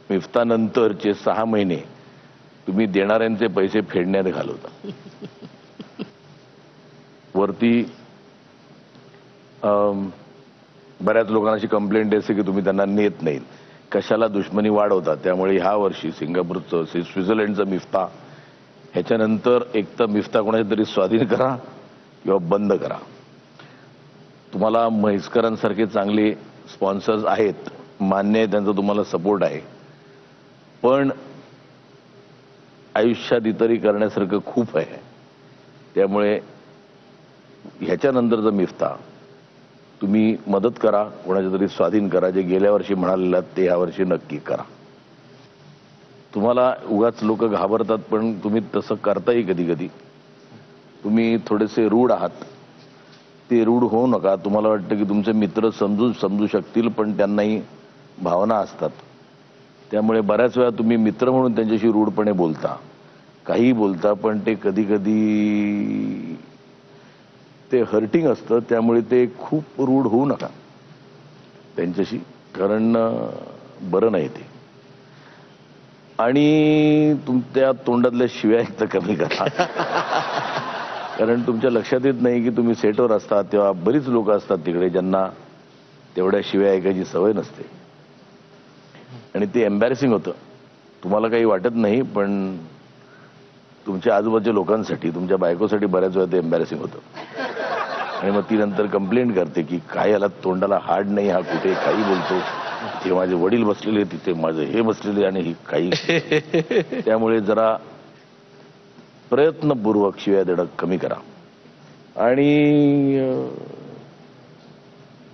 मिफ्तानंतरचे 6 महिने तुम्ही देणाऱ्यांचे पैसे फेडण्यात घालवता. वरती बऱ्याच लोकांना अशी कंप्लेंट असते की तुम्ही त्यांना नेत नाहीत, कशाला दुश्मनी वाढवतात. त्यामुळे ह्या वर्षी सिंगापूरचं, स्वित्झर्लंडचं मिफ्ता, ह्याच्यानंतर एक तर मिफ्ता कोणाच्या तरी स्वाधीन करा किंवा बंद करा. तुम्हाला म्हैसकरांसारखे चांगले स्पॉन्सर्स आहेत, मान्य आहे, त्यांचा तुम्हाला सपोर्ट आहे, पण आयुष्यात इतरही करण्यासारखं खूप आहे. त्यामुळे ह्याच्यानंतरचं मिफ्ता तुम्ही मदत करा, कोणाच्या तरी स्वाधीन करा. जे गेल्या वर्षी म्हणालेलं ते ह्या वर्षी नक्की करा. तुम्हाला उगाच लोक घाबरतात, पण तुम्ही तसं करताही कधी कधी. तुम्ही थोडेसे रूढ आहात, ते रूढ होऊ नका. तुम्हाला वाटतं की तुमचे मित्र समजू शकतील, पण त्यांनाही भावना असतात. त्यामुळे बऱ्याच वेळा तुम्ही मित्र म्हणून त्यांच्याशी रूढपणे बोलता, काहीही बोलता, पण ते कधी कधी ते हर्टिंग असतं. त्यामुळे ते खूप रूढ होऊ नका त्यांच्याशी, कारण बरं नाही ते. आणि तुमच्या तोंडातल्या शिव्या एक तर कमी करा. कारण तुमच्या लक्षात येत नाही की तुम्ही सेटवर असतात तेव्हा बरीच लोक असतात तिकडे ज्यांना तेवढ्या शिव्या ऐकायची सवय नसते आणि ते एम्बॅरेसिंग होतं. तुम्हाला काही वाटत नाही, पण तुमच्या आजूबाजूच्या लोकांसाठी, तुमच्या बायकोसाठी बऱ्याच वेळा ते एम्बॅरेसिंग होतं. आणि मग ती नंतर कंप्लेंट करते की काय याला तोंडाला हाड नाही, हा कुठे काही बोलतो, ते माझे वडील बसलेले तिथे, माझे हे बसलेले आणि ही काही. त्यामुळे जरा प्रयत्नपूर्वक शिव्या देणं कमी करा आणि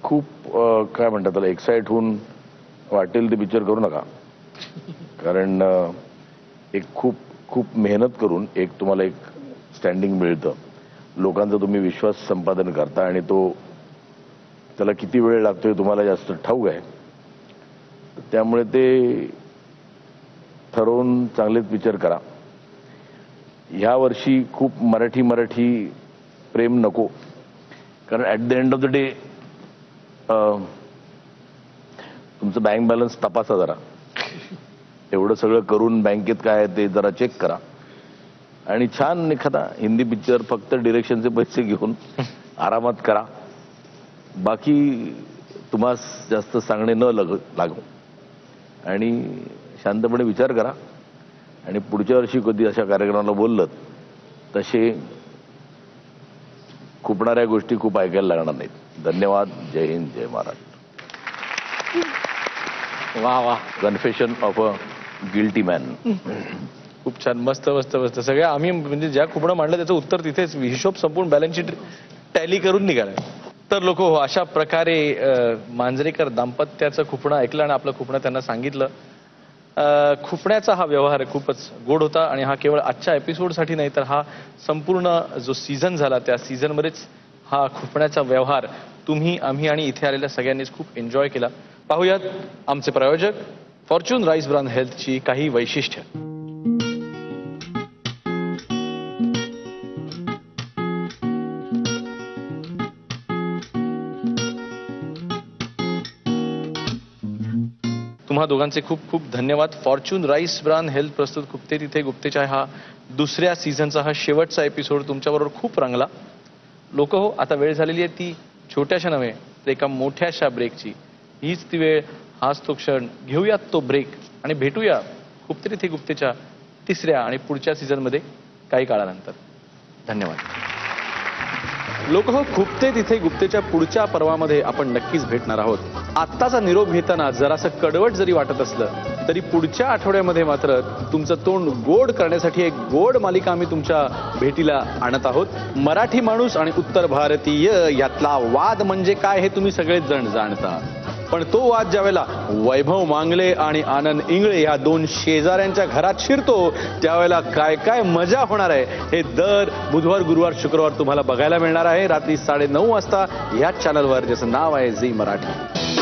खूप काय म्हणतात त्याला, एक्साइट होऊन वाटेल ते पिक्चर करू नका. कारण एक खूप खूप मेहनत करून एक तुम्हाला एक स्टँडिंग मिळतं, लोकांचा तुम्ही विश्वास संपादन करता आणि तो त्याला किती वेळ लागतोय तुम्हाला जास्त ठाऊक आहे. त्यामुळे ते ठरवून चांगलेच पिक्चर करा. ह्या वर्षी खूप मराठी प्रेम नको, कारण at the end of the day तुमचं बँक बॅलन्स तपासा जरा. एवढं सगळं करून बँकेत काय आहे ते जरा चेक करा आणि छान एखादा हिंदी पिक्चर फक्त डिरेक्शनचे पैसे घेऊन आरामात करा. बाकी तुम्हास जास्त सांगणे न लागू आणि शांतपणे विचार करा आणि पुढच्या वर्षी कधी अशा कार्यक्रमाला बोललं तसे खुपणाऱ्या गोष्टी खूप ऐकायला लागणार नाहीत. धन्यवाद. जय हिंद, जय महाराष्ट्र. वा वा, confession of a guilty man. खूप छान, मस्त मस्त मस्त. सगळ्या आम्ही म्हणजे ज्या खुपणं मांडलं त्याचं उत्तर तिथेच, हिशोब संपूर्ण बॅलन्स शीट टॅली करून निघाला. तर लोक अशा प्रकारे मांजरेकर दाम्पत्याचं खुपणं ऐकलं आणि आपलं खुपणं त्यांना सांगितलं. खुपण्याचा हा व्यवहार खूपच गोड होता आणि हा केवळ आजच्या एपिसोडसाठी नाही, तर हा संपूर्ण जो सीझन झाला त्या सीझनमध्येच हा खुपण्याचा व्यवहार तुम्ही, आम्ही आणि इथे आलेल्या सगळ्यांनीच खूप एन्जॉय केला. पाहूयात आमचे प्रायोजक फॉर्च्यून राईस ब्रान हेल्थची काही वैशिष्ट्य. तुम्हा दोघांचे खूप खूप धन्यवाद. फॉर्च्यून राईस ब्रान हेल्थ प्रस्तुत गुप्ते तिथे गुप्तेच्या हा दुसऱ्या सीझनचा हा शेवटचा एपिसोड तुमच्याबरोबर खूप रंगला. लोक हो, आता वेळ झालेली आहे ती छोट्याशा नव्हे तर एका मोठ्याशा ब्रेकची. हीच ती वेळ, हाच तो क्षण. घेऊयात तो ब्रेक आणि भेटूया गुप्ते तिथे गुप्तेच्या तिसऱ्या आणि पुढच्या सीझनमध्ये काही काळानंतर. धन्यवाद. लोक हो, गुप्ते तिथे गुप्तेच्या पुढच्या पर्वामध्ये आपण नक्कीच भेटणार आहोत. आत्ताचा निरोप घेताना जरासं कडवट जरी वाटत असलं तरी पुढच्या आठवड्यामध्ये मात्र तुमचं तोंड गोड करण्यासाठी एक गोड मालिका आम्ही तुमच्या भेटीला आणत आहोत. मराठी माणूस आणि उत्तर भारतीय यातला वाद म्हणजे काय हे तुम्ही सगळेच जण जाणता, पण तो वाद ज्यावेळेला वैभव मांगले आणि आनंद इंगळे या दोन शेजाऱ्यांच्या घरात शिरतो त्यावेळेला काय काय मजा होणार आहे हे दर बुधवार, गुरुवार, शुक्रवार तुम्हाला बघायला मिळणार आहे रात्री 9:30 वाजता ह्याच चॅनलवर, ज्याचं नाव आहे झी मराठी.